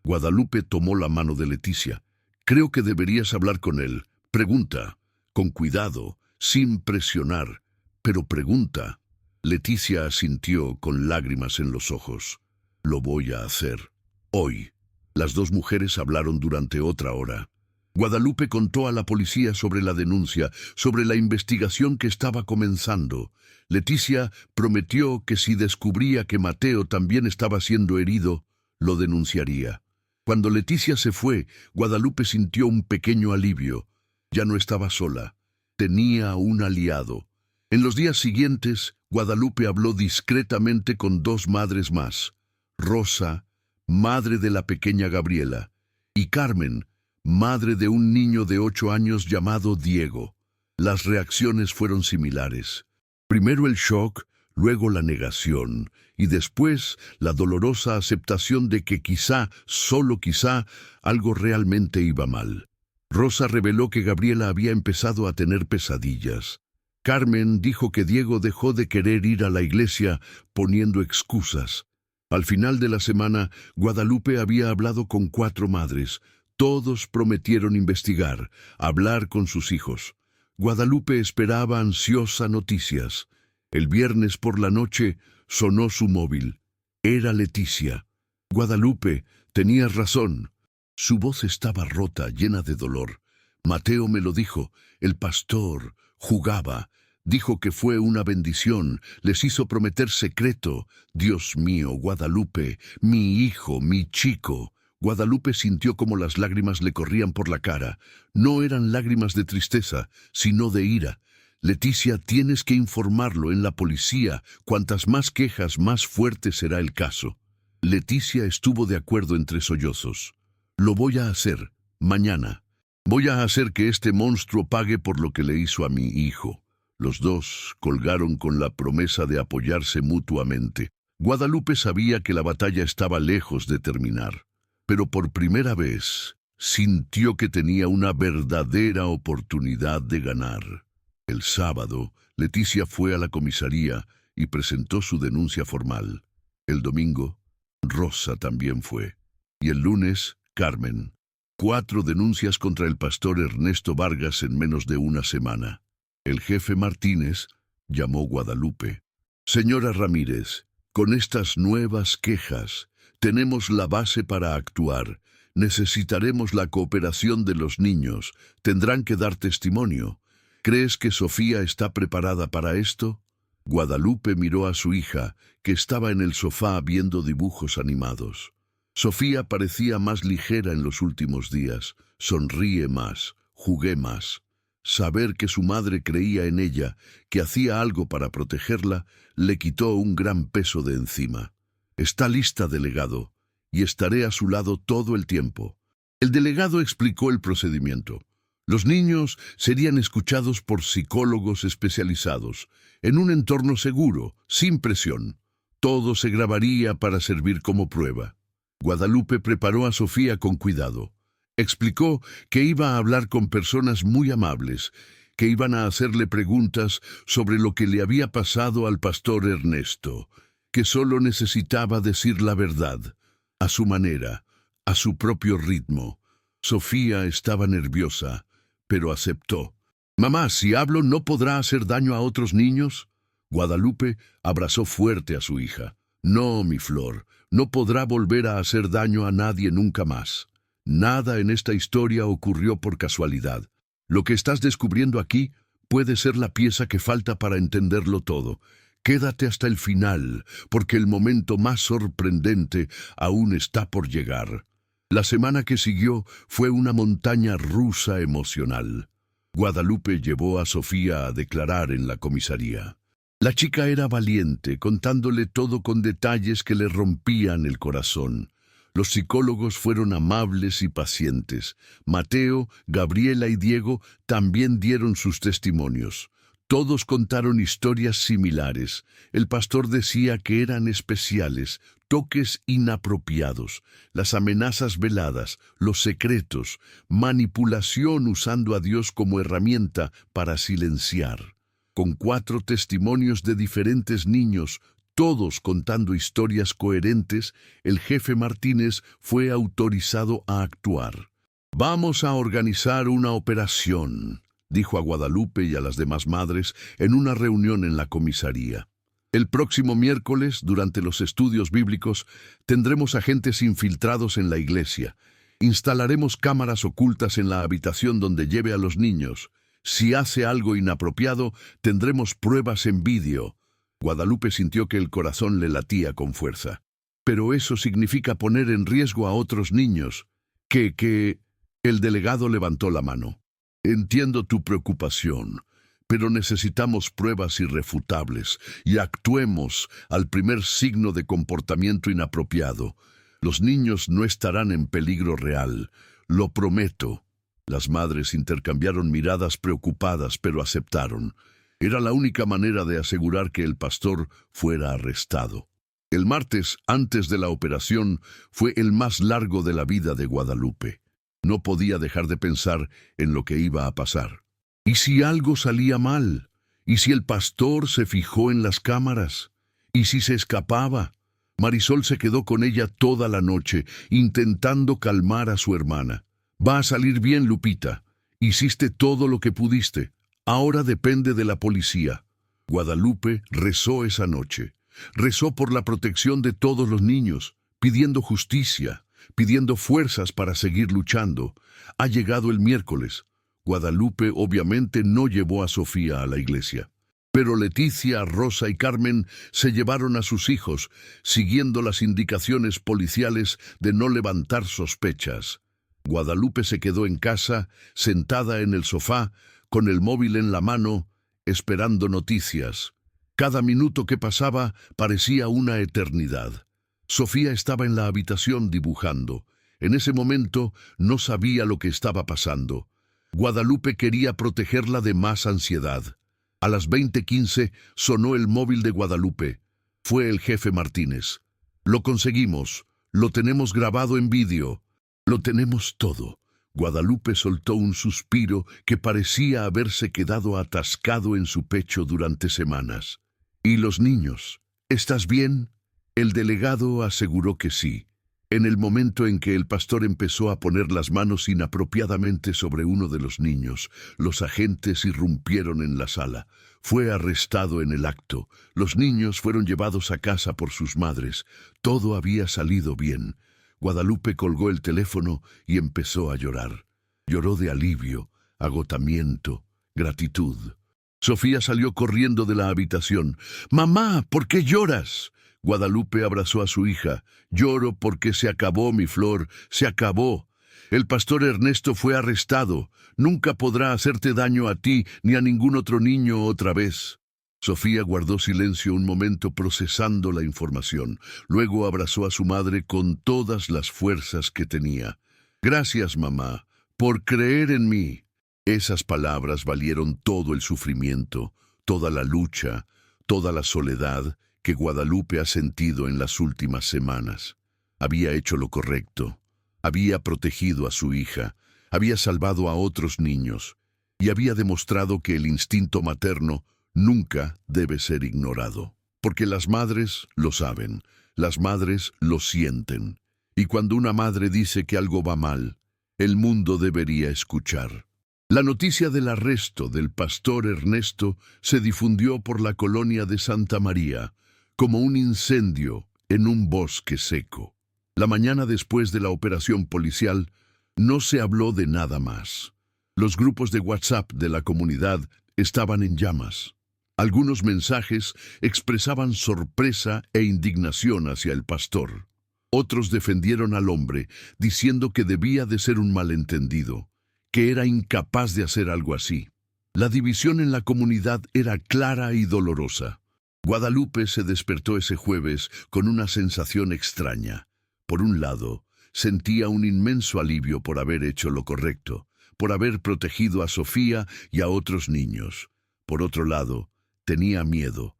Guadalupe tomó la mano de Leticia. «Creo que deberías hablar con él. Pregunta, con cuidado, sin presionar, pero pregunta». Leticia asintió con lágrimas en los ojos. «Lo voy a hacer. Hoy». Las dos mujeres hablaron durante otra hora. Guadalupe contó a la policía sobre la denuncia, sobre la investigación que estaba comenzando. Leticia prometió que si descubría que Mateo también estaba siendo herido, lo denunciaría. Cuando Leticia se fue, Guadalupe sintió un pequeño alivio. Ya no estaba sola. Tenía un aliado. En los días siguientes, Guadalupe habló discretamente con dos madres más: Rosa, madre de la pequeña Gabriela, y Carmen, madre de un niño de 8 años llamado Diego. Las reacciones fueron similares. Primero el shock, luego la negación, y después la dolorosa aceptación de que quizá, solo quizá, algo realmente iba mal. Rosa reveló que Gabriela había empezado a tener pesadillas. Carmen dijo que Diego dejó de querer ir a la iglesia poniendo excusas. Al final de la semana, Guadalupe había hablado con 4 madres. Todos prometieron investigar, hablar con sus hijos. Guadalupe esperaba ansiosa noticias. El viernes por la noche sonó su móvil. Era Leticia. Guadalupe, tenías razón. Su voz estaba rota, llena de dolor. Mateo me lo dijo. El pastor jugaba. Dijo que fue una bendición. Les hizo prometer secreto. Dios mío, Guadalupe, mi hijo, mi chico. Guadalupe sintió como las lágrimas le corrían por la cara. No eran lágrimas de tristeza, sino de ira. Leticia, tienes que informarlo en la policía. Cuantas más quejas, más fuerte será el caso. Leticia estuvo de acuerdo entre sollozos. Lo voy a hacer, mañana. Voy a hacer que este monstruo pague por lo que le hizo a mi hijo. Los dos colgaron con la promesa de apoyarse mutuamente. Guadalupe sabía que la batalla estaba lejos de terminar, pero por primera vez sintió que tenía una verdadera oportunidad de ganar. El sábado, Leticia fue a la comisaría y presentó su denuncia formal. El domingo, Rosa también fue. Y el lunes, Carmen. 4 denuncias contra el pastor Ernesto Vargas en menos de una semana. El jefe Martínez llamó Guadalupe. Señora Ramírez, con estas nuevas quejas, tenemos la base para actuar. Necesitaremos la cooperación de los niños. Tendrán que dar testimonio. ¿Crees que Sofía está preparada para esto? Guadalupe miró a su hija, que estaba en el sofá viendo dibujos animados. Sofía parecía más ligera en los últimos días. Sonríe más, jugué más. Saber que su madre creía en ella, que hacía algo para protegerla, le quitó un gran peso de encima. Está lista, delegado, y estaré a su lado todo el tiempo. El delegado explicó el procedimiento. Los niños serían escuchados por psicólogos especializados, en un entorno seguro, sin presión. Todo se grabaría para servir como prueba. Guadalupe preparó a Sofía con cuidado. Explicó que iba a hablar con personas muy amables, que iban a hacerle preguntas sobre lo que le había pasado al pastor Ernesto, que solo necesitaba decir la verdad, a su manera, a su propio ritmo. Sofía estaba nerviosa, pero aceptó. «Mamá, si hablo, ¿no podrá hacer daño a otros niños?» Guadalupe abrazó fuerte a su hija. «No, mi flor, no podrá volver a hacer daño a nadie nunca más. Nada en esta historia ocurrió por casualidad. Lo que estás descubriendo aquí puede ser la pieza que falta para entenderlo todo. Quédate hasta el final, porque el momento más sorprendente aún está por llegar». La semana que siguió fue una montaña rusa emocional. Guadalupe llevó a Sofía a declarar en la comisaría. La chica era valiente, contándole todo con detalles que le rompían el corazón. Los psicólogos fueron amables y pacientes. Mateo, Gabriela y Diego también dieron sus testimonios. Todos contaron historias similares. El pastor decía que eran especiales, toques inapropiados, las amenazas veladas, los secretos, manipulación usando a Dios como herramienta para silenciar. Con 4 testimonios de diferentes niños, todos contando historias coherentes, el jefe Martínez fue autorizado a actuar. «Vamos a organizar una operación», dijo a Guadalupe y a las demás madres en una reunión en la comisaría. «El próximo miércoles, durante los estudios bíblicos, tendremos agentes infiltrados en la iglesia. Instalaremos cámaras ocultas en la habitación donde lleve a los niños. Si hace algo inapropiado, tendremos pruebas en vídeo». Guadalupe sintió que el corazón le latía con fuerza. «Pero eso significa poner en riesgo a otros niños». ¿Qué? El delegado levantó la mano. «Entiendo tu preocupación, pero necesitamos pruebas irrefutables y actuemos al primer signo de comportamiento inapropiado. Los niños no estarán en peligro real, lo prometo». Las madres intercambiaron miradas preocupadas, pero aceptaron. Era la única manera de asegurar que el pastor fuera arrestado. El martes, antes de la operación, fue el más largo de la vida de Guadalupe. No podía dejar de pensar en lo que iba a pasar. ¿Y si algo salía mal? ¿Y si el pastor se fijó en las cámaras? ¿Y si se escapaba? Marisol se quedó con ella toda la noche, intentando calmar a su hermana. «Va a salir bien, Lupita. Hiciste todo lo que pudiste. Ahora depende de la policía». Guadalupe rezó esa noche. Rezó por la protección de todos los niños, pidiendo justicia, pidiendo fuerzas para seguir luchando. Ha llegado el miércoles. Guadalupe obviamente no llevó a Sofía a la iglesia. Pero Leticia, Rosa y Carmen se llevaron a sus hijos, siguiendo las indicaciones policiales de no levantar sospechas. Guadalupe se quedó en casa, sentada en el sofá, con el móvil en la mano, esperando noticias. Cada minuto que pasaba parecía una eternidad. Sofía estaba en la habitación dibujando. En ese momento no sabía lo que estaba pasando. Guadalupe quería protegerla de más ansiedad. A las 20:15 sonó el móvil de Guadalupe. Fue el jefe Martínez. Lo conseguimos. Lo tenemos grabado en vídeo. Lo tenemos todo. Guadalupe soltó un suspiro que parecía haberse quedado atascado en su pecho durante semanas. ¿Y los niños? ¿Estás bien? El delegado aseguró que sí. En el momento en que el pastor empezó a poner las manos inapropiadamente sobre uno de los niños, los agentes irrumpieron en la sala. Fue arrestado en el acto. Los niños fueron llevados a casa por sus madres. Todo había salido bien. Guadalupe colgó el teléfono y empezó a llorar. Lloró de alivio, agotamiento, gratitud. Sofía salió corriendo de la habitación. «Mamá, ¿por qué lloras?» Guadalupe abrazó a su hija. «Lloro porque se acabó, mi flor, se acabó. El pastor Ernesto fue arrestado. Nunca podrá hacerte daño a ti ni a ningún otro niño otra vez». Sofía guardó silencio un momento procesando la información. Luego abrazó a su madre con todas las fuerzas que tenía. «Gracias, mamá, por creer en mí». Esas palabras valieron todo el sufrimiento, toda la lucha, toda la soledad que Guadalupe ha sentido en las últimas semanas. Había hecho lo correcto. Había protegido a su hija. Había salvado a otros niños. Y había demostrado que el instinto materno nunca debe ser ignorado. Porque las madres lo saben. Las madres lo sienten. Y cuando una madre dice que algo va mal, el mundo debería escuchar. La noticia del arresto del pastor Ernesto se difundió por la colonia de Santa María, como un incendio en un bosque seco. La mañana después de la operación policial, no se habló de nada más. Los grupos de WhatsApp de la comunidad estaban en llamas. Algunos mensajes expresaban sorpresa e indignación hacia el pastor. Otros defendieron al hombre, diciendo que debía de ser un malentendido, que era incapaz de hacer algo así. La división en la comunidad era clara y dolorosa. Guadalupe se despertó ese jueves con una sensación extraña. Por un lado, sentía un inmenso alivio por haber hecho lo correcto, por haber protegido a Sofía y a otros niños. Por otro lado, tenía miedo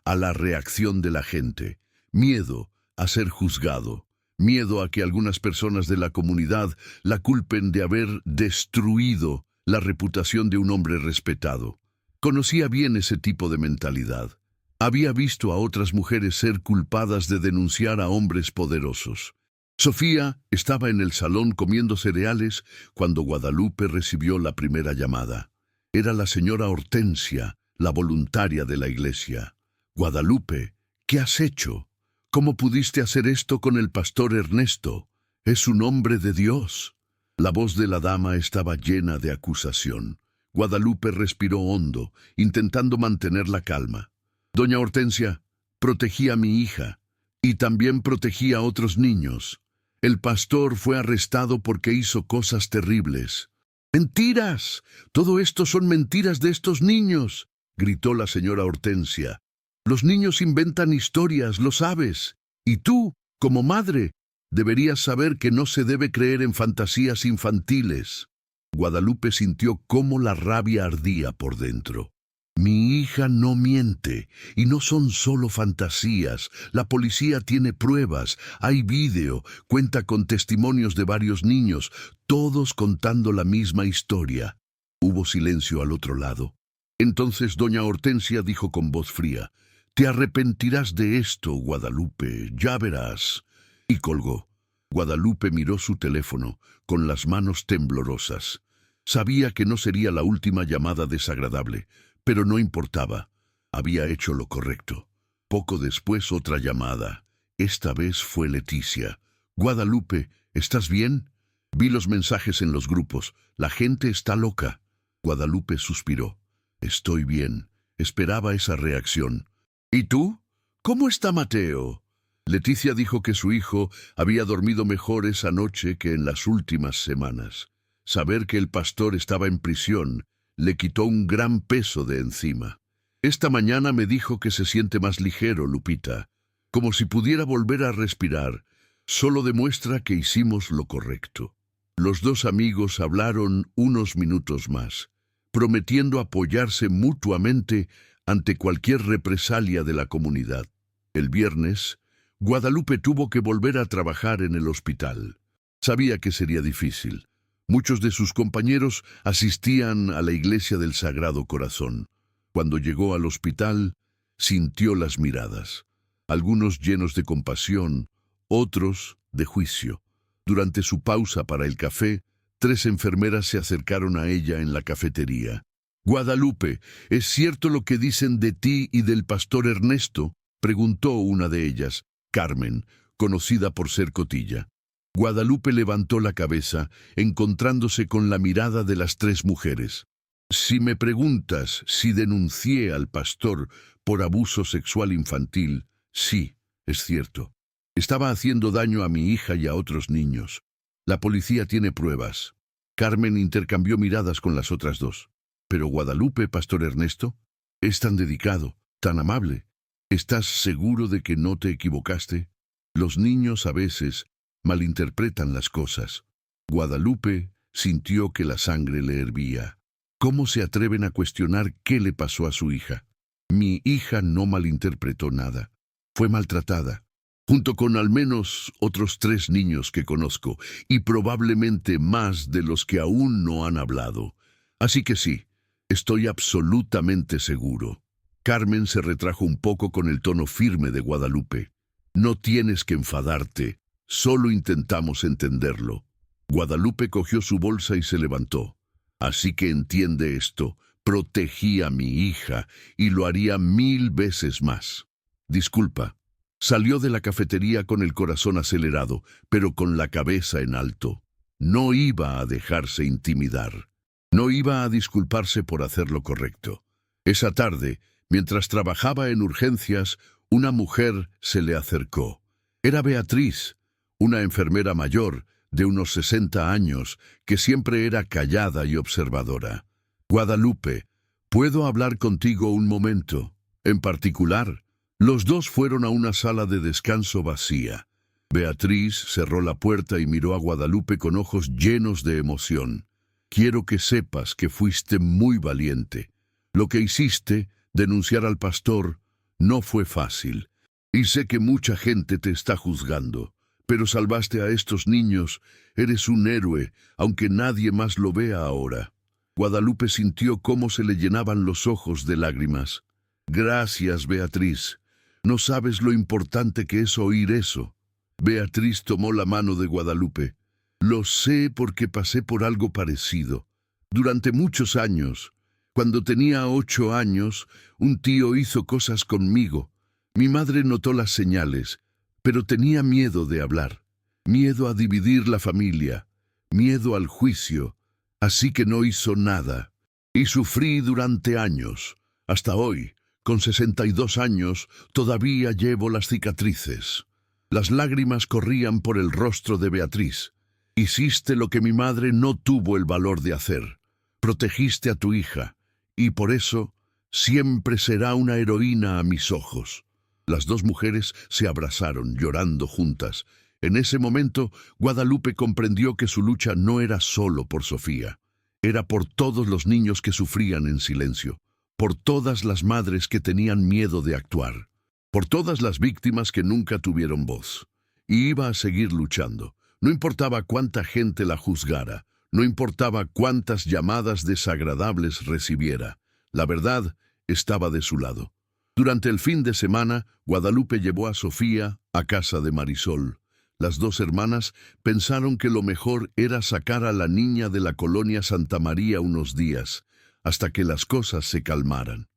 a la reacción de la gente, miedo a ser juzgado, miedo a que algunas personas de la comunidad la culpen de haber destruido la reputación de un hombre respetado. Conocía bien ese tipo de mentalidad. Había visto a otras mujeres ser culpadas de denunciar a hombres poderosos. Sofía estaba en el salón comiendo cereales cuando Guadalupe recibió la primera llamada. Era la señora Hortensia, la voluntaria de la iglesia. «Guadalupe, ¿qué has hecho? ¿Cómo pudiste hacer esto con el pastor Ernesto? Es un hombre de Dios». La voz de la dama estaba llena de acusación. Guadalupe respiró hondo, intentando mantener la calma. «Doña Hortensia, protegí a mi hija, y también protegí a otros niños. El pastor fue arrestado porque hizo cosas terribles». «¡Mentiras! Todo esto son mentiras de estos niños», gritó la señora Hortensia. «Los niños inventan historias, lo sabes. Y tú, como madre, deberías saber que no se debe creer en fantasías infantiles». Guadalupe sintió cómo la rabia ardía por dentro. «Mi hija no miente, y no son solo fantasías. La policía tiene pruebas, hay vídeo, cuenta con testimonios de varios niños, todos contando la misma historia». Hubo silencio al otro lado. Entonces doña Hortensia dijo con voz fría: «Te arrepentirás de esto, Guadalupe, ya verás». Y colgó. Guadalupe miró su teléfono, con las manos temblorosas. Sabía que no sería la última llamada desagradable, pero no importaba. Había hecho lo correcto. Poco después otra llamada. Esta vez fue Leticia. Guadalupe, ¿estás bien? Vi los mensajes en los grupos. La gente está loca. Guadalupe suspiró. Estoy bien. Esperaba esa reacción. ¿Y tú? ¿Cómo está Mateo? Leticia dijo que su hijo había dormido mejor esa noche que en las últimas semanas. Saber que el pastor estaba en prisión le quitó un gran peso de encima. Esta mañana me dijo que se siente más ligero, Lupita, como si pudiera volver a respirar. Solo demuestra que hicimos lo correcto. Los dos amigos hablaron unos minutos más, prometiendo apoyarse mutuamente ante cualquier represalia de la comunidad. El viernes, Guadalupe tuvo que volver a trabajar en el hospital. Sabía que sería difícil. Muchos de sus compañeros asistían a la iglesia del Sagrado Corazón. Cuando llegó al hospital, sintió las miradas, algunos llenos de compasión, otros de juicio. Durante su pausa para el café, 3 enfermeras se acercaron a ella en la cafetería. «Guadalupe, ¿es cierto lo que dicen de ti y del pastor Ernesto?», preguntó una de ellas, Carmen, conocida por ser cotilla. Guadalupe levantó la cabeza, encontrándose con la mirada de las 3 mujeres. «Si me preguntas si denuncié al pastor por abuso sexual infantil, sí, es cierto. Estaba haciendo daño a mi hija y a otros niños. La policía tiene pruebas». Carmen intercambió miradas con las otras 2. «Pero Guadalupe, pastor Ernesto, es tan dedicado, tan amable. ¿Estás seguro de que no te equivocaste? Los niños a veces malinterpretan las cosas». Guadalupe sintió que la sangre le hervía. ¿Cómo se atreven a cuestionar qué le pasó a su hija? Mi hija no malinterpretó nada. Fue maltratada, junto con al menos otros 3 niños que conozco, y probablemente más de los que aún no han hablado. Así que sí, estoy absolutamente seguro. Carmen se retrajo un poco con el tono firme de Guadalupe. «No tienes que enfadarte, solo intentamos entenderlo». Guadalupe cogió su bolsa y se levantó. «Así que entiende esto, protegí a mi hija y lo haría 1000 veces más. Disculpa». Salió de la cafetería con el corazón acelerado, pero con la cabeza en alto. No iba a dejarse intimidar. No iba a disculparse por hacer lo correcto. Esa tarde, mientras trabajaba en urgencias, una mujer se le acercó. Era Beatriz, una enfermera mayor, de unos 60 años, que siempre era callada y observadora. «Guadalupe, ¿puedo hablar contigo un momento? En particular». Los 2 fueron a una sala de descanso vacía. Beatriz cerró la puerta y miró a Guadalupe con ojos llenos de emoción. «Quiero que sepas que fuiste muy valiente. Lo que hiciste, denunciar al pastor, no fue fácil. Y sé que mucha gente te está juzgando. Pero salvaste a estos niños. Eres un héroe, aunque nadie más lo vea ahora». Guadalupe sintió cómo se le llenaban los ojos de lágrimas. «Gracias, Beatriz. No sabes lo importante que es oír eso». Beatriz tomó la mano de Guadalupe. «Lo sé porque pasé por algo parecido. Durante muchos años, cuando tenía 8 años, un tío hizo cosas conmigo. Mi madre notó las señales, pero tenía miedo de hablar, miedo a dividir la familia, miedo al juicio, así que no hizo nada. Y sufrí durante años, hasta hoy. Con 62 años, todavía llevo las cicatrices». Las lágrimas corrían por el rostro de Beatriz. «Hiciste lo que mi madre no tuvo el valor de hacer. Protegiste a tu hija, y por eso siempre será una heroína a mis ojos». Las 2 mujeres se abrazaron, llorando juntas. En ese momento, Guadalupe comprendió que su lucha no era solo por Sofía. Era por todos los niños que sufrían en silencio. Por todas las madres que tenían miedo de actuar, por todas las víctimas que nunca tuvieron voz. Y iba a seguir luchando. No importaba cuánta gente la juzgara, no importaba cuántas llamadas desagradables recibiera. La verdad estaba de su lado. Durante el fin de semana, Guadalupe llevó a Sofía a casa de Marisol. Las 2 hermanas pensaron que lo mejor era sacar a la niña de la colonia Santa María unos días, hasta que las cosas se calmaran.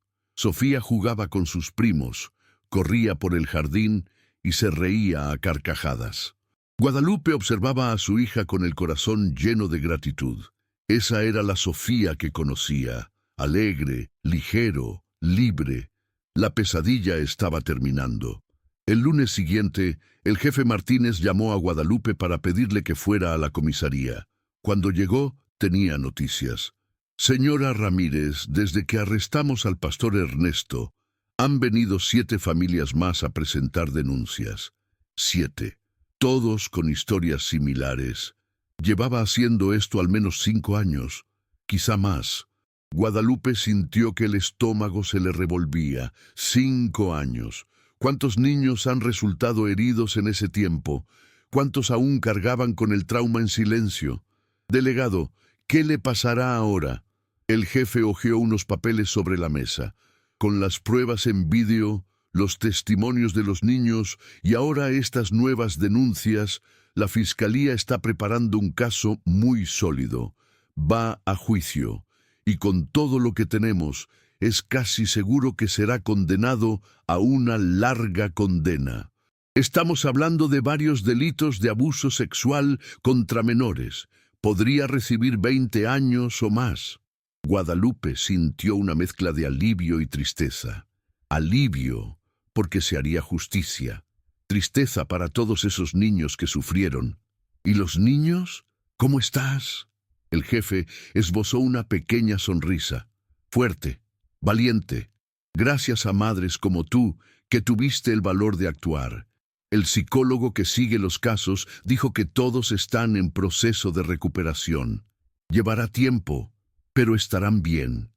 Sofía jugaba con sus primos, corría por el jardín y se reía a carcajadas. Guadalupe observaba a su hija con el corazón lleno de gratitud. Esa era la Sofía que conocía, alegre, ligero, libre. La pesadilla estaba terminando. El lunes siguiente, el jefe Martínez llamó a Guadalupe para pedirle que fuera a la comisaría. Cuando llegó, tenía noticias. Señora Ramírez, desde que arrestamos al pastor Ernesto, han venido 7 familias más a presentar denuncias. 7. Todos con historias similares. Llevaba haciendo esto al menos 5 años, quizá más. Guadalupe sintió que el estómago se le revolvía. 5 años. ¿Cuántos niños han resultado heridos en ese tiempo? ¿Cuántos aún cargaban con el trauma en silencio? Delegado, ¿qué le pasará ahora? El jefe hojeó unos papeles sobre la mesa, con las pruebas en vídeo, los testimonios de los niños y ahora estas nuevas denuncias. La fiscalía está preparando un caso muy sólido. Va a juicio, y con todo lo que tenemos, es casi seguro que será condenado a una larga condena. Estamos hablando de varios delitos de abuso sexual contra menores. Podría recibir 20 años o más. Guadalupe sintió una mezcla de alivio y tristeza. Alivio, porque se haría justicia. Tristeza para todos esos niños que sufrieron. ¿Y los niños? ¿Cómo estás? El jefe esbozó una pequeña sonrisa. Fuerte, valiente. Gracias a madres como tú, que tuviste el valor de actuar. El psicólogo que sigue los casos dijo que todos están en proceso de recuperación. Llevará tiempo, pero estarán bien.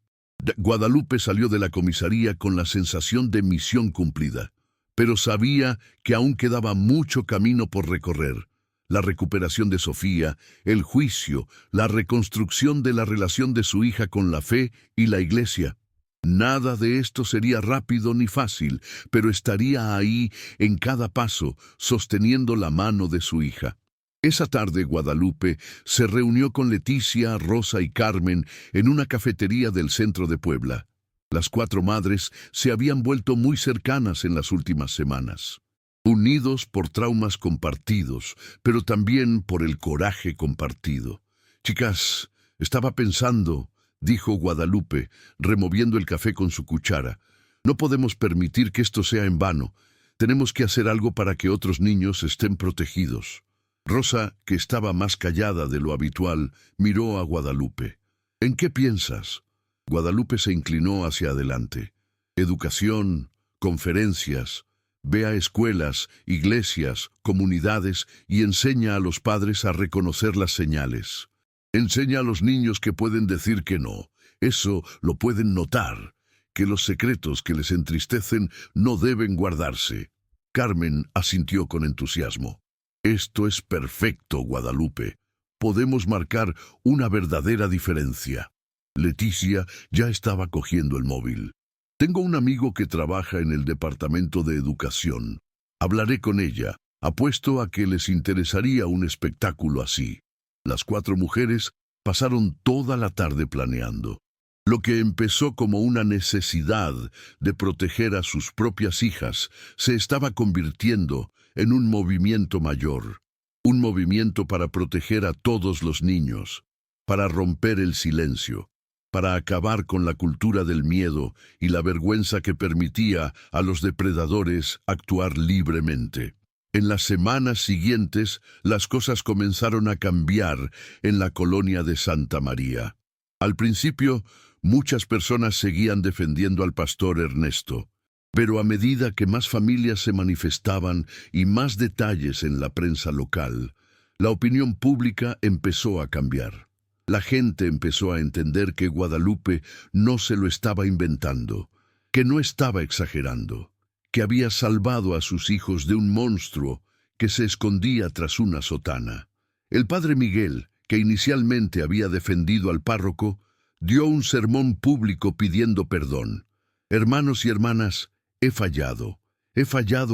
Guadalupe salió de la comisaría con la sensación de misión cumplida, pero sabía que aún quedaba mucho camino por recorrer. La recuperación de Sofía, el juicio, la reconstrucción de la relación de su hija con la fe y la iglesia. Nada de esto sería rápido ni fácil, pero estaría ahí en cada paso, sosteniendo la mano de su hija. Esa tarde Guadalupe se reunió con Leticia, Rosa y Carmen en una cafetería del centro de Puebla. Las 4 madres se habían vuelto muy cercanas en las últimas semanas, unidos por traumas compartidos, pero también por el coraje compartido. Chicas, estaba pensando, dijo Guadalupe, removiendo el café con su cuchara. No podemos permitir que esto sea en vano. Tenemos que hacer algo para que otros niños estén protegidos. Rosa, que estaba más callada de lo habitual, miró a Guadalupe. ¿En qué piensas? Guadalupe se inclinó hacia adelante. Educación, conferencias. Ve a escuelas, iglesias, comunidades y enseña a los padres a reconocer las señales. Enseña a los niños que pueden decir que no. Eso lo pueden notar. Que los secretos que les entristecen no deben guardarse. Carmen asintió con entusiasmo. Esto es perfecto, Guadalupe. Podemos marcar una verdadera diferencia. Leticia ya estaba cogiendo el móvil. Tengo un amigo que trabaja en el departamento de educación. Hablaré con ella. Apuesto a que les interesaría un espectáculo así. Las 4 mujeres pasaron toda la tarde planeando. Lo que empezó como una necesidad de proteger a sus propias hijas se estaba convirtiendo en un movimiento mayor, un movimiento para proteger a todos los niños, para romper el silencio, para acabar con la cultura del miedo y la vergüenza que permitía a los depredadores actuar libremente. En las semanas siguientes, las cosas comenzaron a cambiar en la colonia de Santa María. Al principio, muchas personas seguían defendiendo al pastor Ernesto, pero a medida que más familias se manifestaban y más detalles en la prensa local, la opinión pública empezó a cambiar. La gente empezó a entender que Guadalupe no se lo estaba inventando, que no estaba exagerando, que había salvado a sus hijos de un monstruo que se escondía tras una sotana. El padre Miguel, que inicialmente había defendido al párroco, dio un sermón público pidiendo perdón. Hermanos y hermanas, he fallado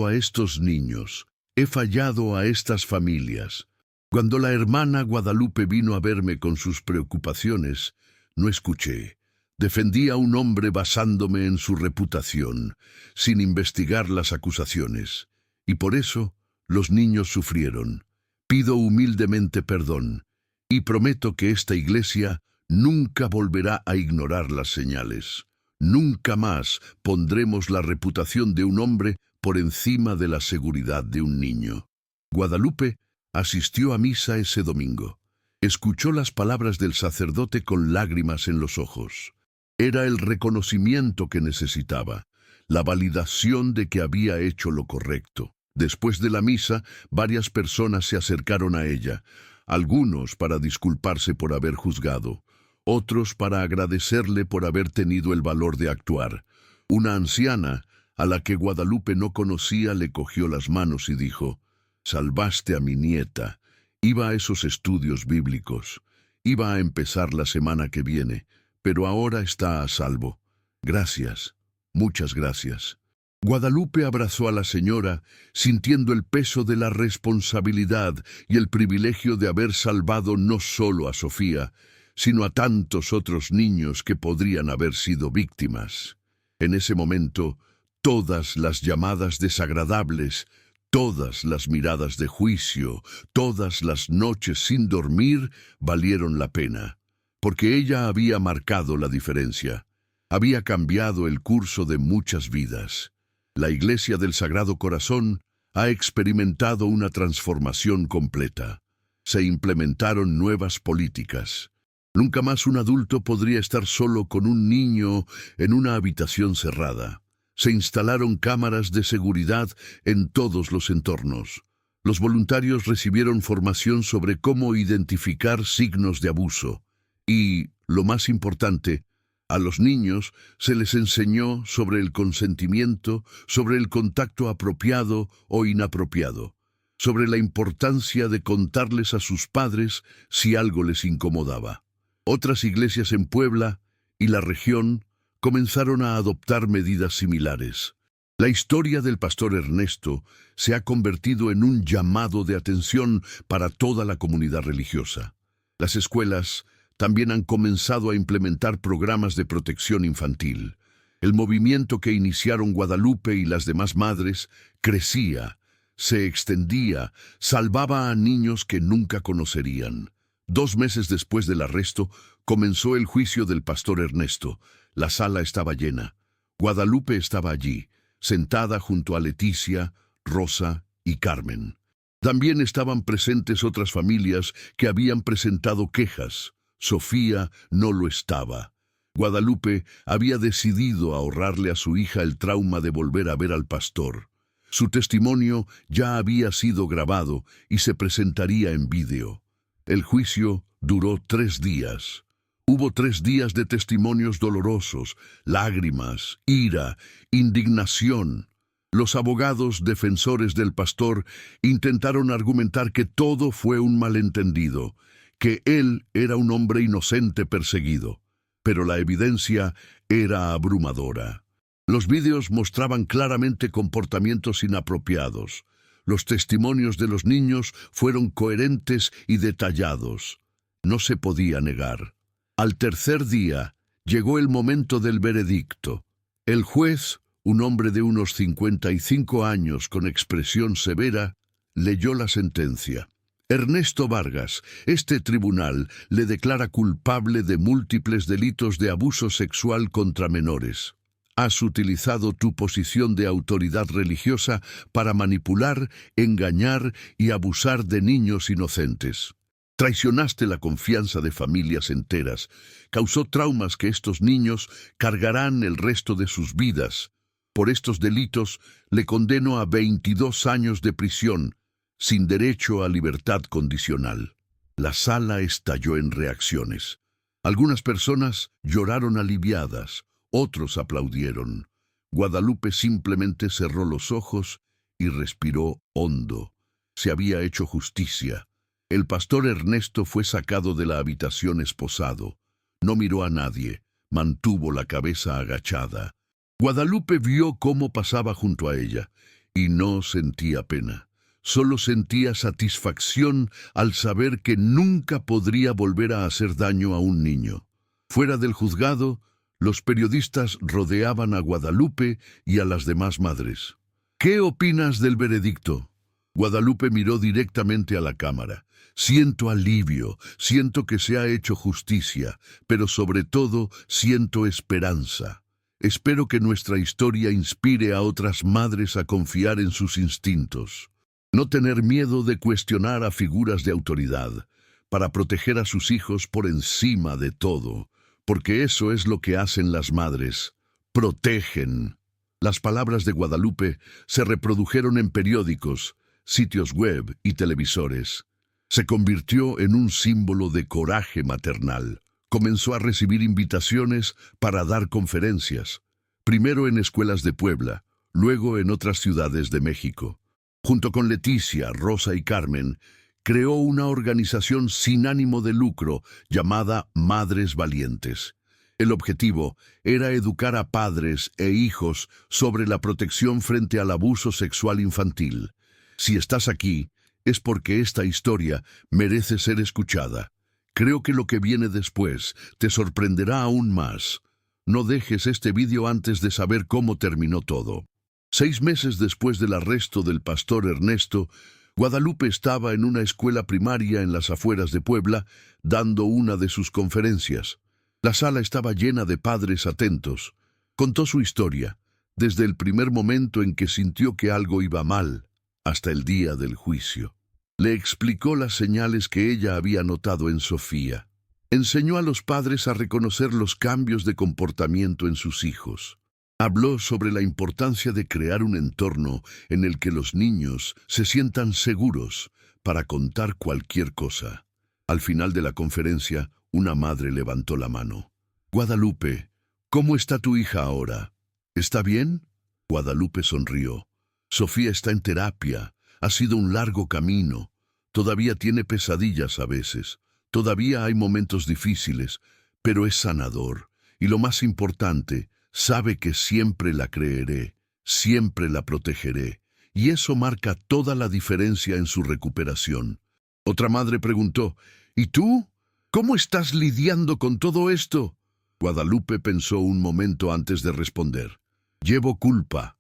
a estos niños, he fallado a estas familias. Cuando la hermana Guadalupe vino a verme con sus preocupaciones, no escuché. Defendí a un hombre basándome en su reputación, sin investigar las acusaciones. Y por eso los niños sufrieron. Pido humildemente perdón y prometo que esta iglesia nunca volverá a ignorar las señales. Nunca más pondremos la reputación de un hombre por encima de la seguridad de un niño. Guadalupe asistió a misa ese domingo. Escuchó las palabras del sacerdote con lágrimas en los ojos. Era el reconocimiento que necesitaba, la validación de que había hecho lo correcto. Después de la misa, varias personas se acercaron a ella, algunos para disculparse por haber juzgado, otros para agradecerle por haber tenido el valor de actuar. Una anciana, a la que Guadalupe no conocía, le cogió las manos y dijo: «Salvaste a mi nieta. Iba a esos estudios bíblicos. Iba a empezar la semana que viene, pero ahora está a salvo. Gracias, muchas gracias». Guadalupe abrazó a la señora, sintiendo el peso de la responsabilidad y el privilegio de haber salvado no solo a Sofía, sino a tantos otros niños que podrían haber sido víctimas. En ese momento, todas las llamadas desagradables, todas las miradas de juicio, todas las noches sin dormir valieron la pena, porque ella había marcado la diferencia, había cambiado el curso de muchas vidas. La Iglesia del Sagrado Corazón ha experimentado una transformación completa. Se implementaron nuevas políticas. Nunca más un adulto podría estar solo con un niño en una habitación cerrada. Se instalaron cámaras de seguridad en todos los entornos. Los voluntarios recibieron formación sobre cómo identificar signos de abuso. Y, lo más importante, a los niños se les enseñó sobre el consentimiento, sobre el contacto apropiado o inapropiado, sobre la importancia de contarles a sus padres si algo les incomodaba. Otras iglesias en Puebla y la región comenzaron a adoptar medidas similares. La historia del pastor Ernesto se ha convertido en un llamado de atención para toda la comunidad religiosa. Las escuelas también han comenzado a implementar programas de protección infantil. El movimiento que iniciaron Guadalupe y las demás madres crecía, se extendía, salvaba a niños que nunca conocerían. 2 meses después del arresto, comenzó el juicio del pastor Ernesto. La sala estaba llena. Guadalupe estaba allí, sentada junto a Leticia, Rosa y Carmen. También estaban presentes otras familias que habían presentado quejas. Sofía no lo estaba. Guadalupe había decidido ahorrarle a su hija el trauma de volver a ver al pastor. Su testimonio ya había sido grabado y se presentaría en vídeo. El juicio duró 3 días. Hubo 3 días de testimonios dolorosos, lágrimas, ira, indignación. Los abogados defensores del pastor intentaron argumentar que todo fue un malentendido, que él era un hombre inocente perseguido, pero la evidencia era abrumadora. Los vídeos mostraban claramente comportamientos inapropiados. Los testimonios de los niños fueron coherentes y detallados. No se podía negar. Al 3er día, llegó el momento del veredicto. El juez, un hombre de unos 55 años con expresión severa, leyó la sentencia. Ernesto Vargas, este tribunal le declara culpable de múltiples delitos de abuso sexual contra menores. Has utilizado tu posición de autoridad religiosa para manipular, engañar y abusar de niños inocentes. Traicionaste la confianza de familias enteras. Causó traumas que estos niños cargarán el resto de sus vidas. Por estos delitos le condeno a 22 años de prisión, sin derecho a libertad condicional. La sala estalló en reacciones. Algunas personas lloraron aliviadas, otros aplaudieron. Guadalupe simplemente cerró los ojos y respiró hondo. Se había hecho justicia. El pastor Ernesto fue sacado de la habitación esposado. No miró a nadie, mantuvo la cabeza agachada. Guadalupe vio cómo pasaba junto a ella y no sentía pena. Solo sentía satisfacción al saber que nunca podría volver a hacer daño a un niño. Fuera del juzgado, Los periodistas rodeaban a Guadalupe y a las demás madres. ¿Qué opinas del veredicto? Guadalupe miró directamente a la cámara. Siento alivio, siento que se ha hecho justicia, pero sobre todo siento esperanza. Espero que nuestra historia inspire a otras madres a confiar en sus instintos. No tener miedo de cuestionar a figuras de autoridad, para proteger a sus hijos por encima de todo, porque eso es lo que hacen las madres, protegen. Las palabras de Guadalupe se reprodujeron en periódicos, sitios web y televisores. Se convirtió en un símbolo de coraje maternal. Comenzó a recibir invitaciones para dar conferencias, primero en escuelas de Puebla, luego en otras ciudades de México. Junto con Leticia, Rosa y Carmen, creó una organización sin ánimo de lucro llamada Madres Valientes. El objetivo era educar a padres e hijos sobre la protección frente al abuso sexual infantil. Si estás aquí, es porque esta historia merece ser escuchada. Creo que lo que viene después te sorprenderá aún más. No dejes este vídeo antes de saber cómo terminó todo. 6 meses después del arresto del pastor Ernesto, Guadalupe estaba en una escuela primaria en las afueras de Puebla, dando una de sus conferencias. La sala estaba llena de padres atentos. Contó su historia, desde el primer momento en que sintió que algo iba mal, hasta el día del juicio. Le explicó las señales que ella había notado en Sofía. Enseñó a los padres a reconocer los cambios de comportamiento en sus hijos. Habló sobre la importancia de crear un entorno en el que los niños se sientan seguros para contar cualquier cosa. Al final de la conferencia, una madre levantó la mano. Guadalupe, ¿cómo está tu hija ahora? ¿Está bien? Guadalupe sonrió. Sofía está en terapia. Ha sido un largo camino. Todavía tiene pesadillas a veces. Todavía hay momentos difíciles, pero es sanador. Y lo más importante, sabe que siempre la creeré, siempre la protegeré. Y eso marca toda la diferencia en su recuperación. Otra madre preguntó, ¿y tú? ¿Cómo estás lidiando con todo esto? Guadalupe pensó un momento antes de responder. Llevo culpa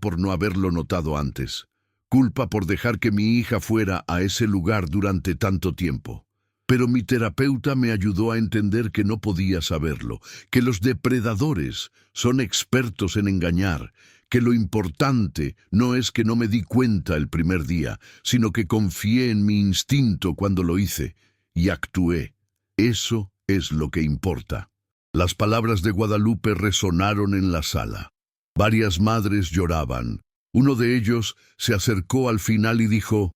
por no haberlo notado antes. Culpa por dejar que mi hija fuera a ese lugar durante tanto tiempo. Pero mi terapeuta me ayudó a entender que no podía saberlo, que los depredadores son expertos en engañar, que lo importante no es que no me di cuenta el primer día, sino que confié en mi instinto cuando lo hice y actué. Eso es lo que importa. Las palabras de Guadalupe resonaron en la sala. Varias madres lloraban. Uno de ellos se acercó al final y dijo,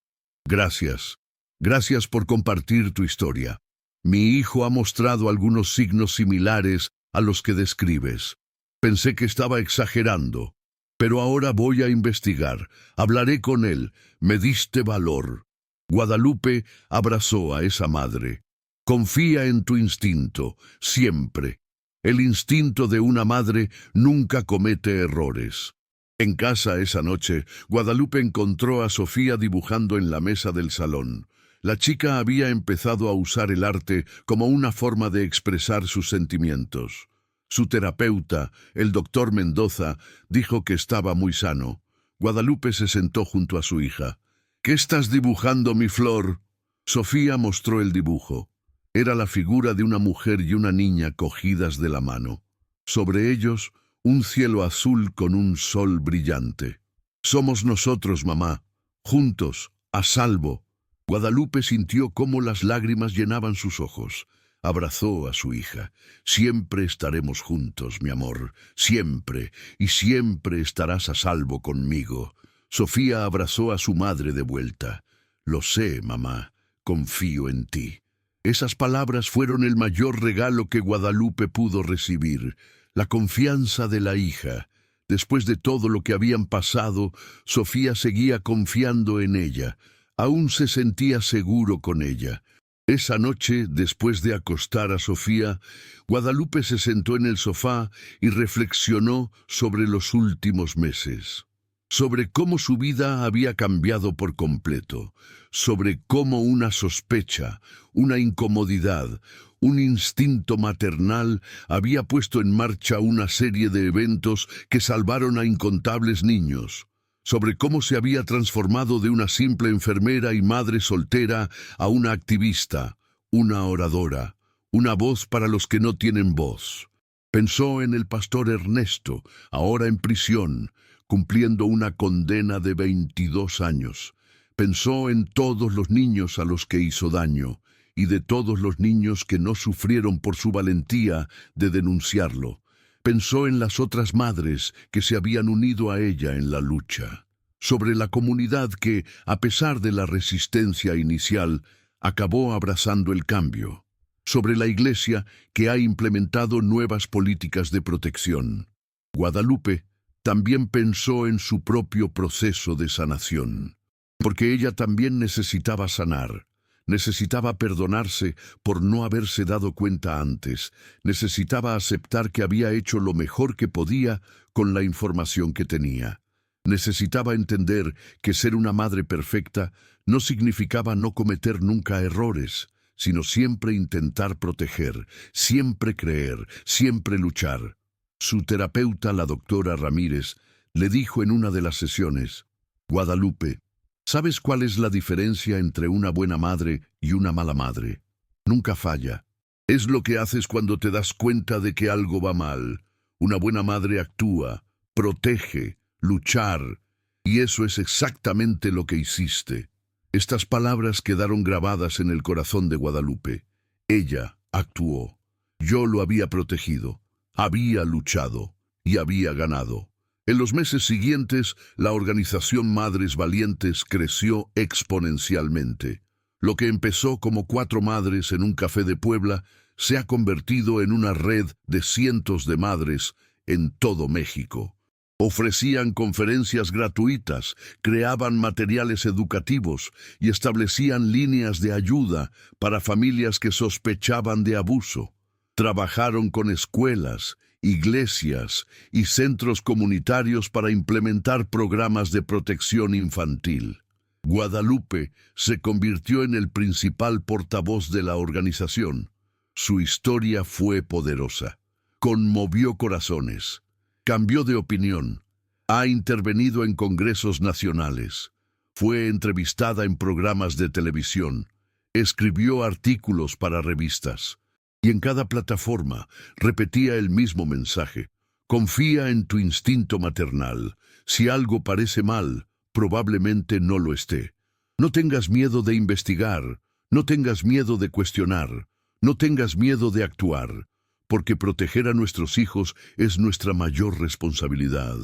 «Gracias. Gracias por compartir tu historia. Mi hijo ha mostrado algunos signos similares a los que describes. Pensé que estaba exagerando, pero ahora voy a investigar. Hablaré con él. Me diste valor». Guadalupe abrazó a esa madre. Confía en tu instinto, siempre. El instinto de una madre nunca comete errores. En casa esa noche, Guadalupe encontró a Sofía dibujando en la mesa del salón. La chica había empezado a usar el arte como una forma de expresar sus sentimientos. Su terapeuta, el doctor Mendoza, dijo que estaba muy sano. Guadalupe se sentó junto a su hija. «¿Qué estás dibujando, mi flor?» Sofía mostró el dibujo. Era la figura de una mujer y una niña cogidas de la mano. Sobre ellos, un cielo azul con un sol brillante. «Somos nosotros, mamá, juntos, a salvo». Guadalupe sintió cómo las lágrimas llenaban sus ojos. Abrazó a su hija. «Siempre estaremos juntos, mi amor, siempre, y siempre estarás a salvo conmigo». Sofía abrazó a su madre de vuelta. «Lo sé, mamá, confío en ti». Esas palabras fueron el mayor regalo que Guadalupe pudo recibir, la confianza de la hija. Después de todo lo que habían pasado, Sofía seguía confiando en ella. Aún se sentía seguro con ella. Esa noche, después de acostar a Sofía, Guadalupe se sentó en el sofá y reflexionó sobre los últimos meses. Sobre cómo su vida había cambiado por completo, sobre cómo una sospecha, una incomodidad, un instinto maternal, había puesto en marcha una serie de eventos que salvaron a incontables niños. Sobre cómo se había transformado de una simple enfermera y madre soltera a una activista, una oradora, una voz para los que no tienen voz. Pensó en el pastor Ernesto, ahora en prisión, cumpliendo una condena de 22 años. Pensó en todos los niños a los que hizo daño, y de todos los niños que no sufrieron por su valentía de denunciarlo. Pensó en las otras madres que se habían unido a ella en la lucha. Sobre la comunidad que, a pesar de la resistencia inicial, acabó abrazando el cambio. Sobre la Iglesia que ha implementado nuevas políticas de protección. Guadalupe también pensó en su propio proceso de sanación, porque ella también necesitaba sanar. Necesitaba perdonarse por no haberse dado cuenta antes. Necesitaba aceptar que había hecho lo mejor que podía con la información que tenía. Necesitaba entender que ser una madre perfecta no significaba no cometer nunca errores, sino siempre intentar proteger, siempre creer, siempre luchar. Su terapeuta, la doctora Ramírez, le dijo en una de las sesiones: Guadalupe, ¿sabes cuál es la diferencia entre una buena madre y una mala madre? Nunca falla. Es lo que haces cuando te das cuenta de que algo va mal. Una buena madre actúa, protege, luchar, y eso es exactamente lo que hiciste. Estas palabras quedaron grabadas en el corazón de Guadalupe. Ella actuó. Yo lo había protegido, había luchado y había ganado. En los meses siguientes, la organización Madres Valientes creció exponencialmente. Lo que empezó como 4 madres en un café de Puebla se ha convertido en una red de cientos de madres en todo México. Ofrecían conferencias gratuitas, creaban materiales educativos y establecían líneas de ayuda para familias que sospechaban de abuso. Trabajaron con escuelas, iglesias y centros comunitarios para implementar programas de protección infantil. Guadalupe se convirtió en el principal portavoz de la organización. Su historia fue poderosa. Conmovió corazones. Cambió de opinión. Ha intervenido en congresos nacionales. Fue entrevistada en programas de televisión. Escribió artículos para revistas. Y en cada plataforma repetía el mismo mensaje: confía en tu instinto maternal. Si algo parece mal, probablemente no lo esté. No tengas miedo de investigar, no tengas miedo de cuestionar, no tengas miedo de actuar, porque proteger a nuestros hijos es nuestra mayor responsabilidad.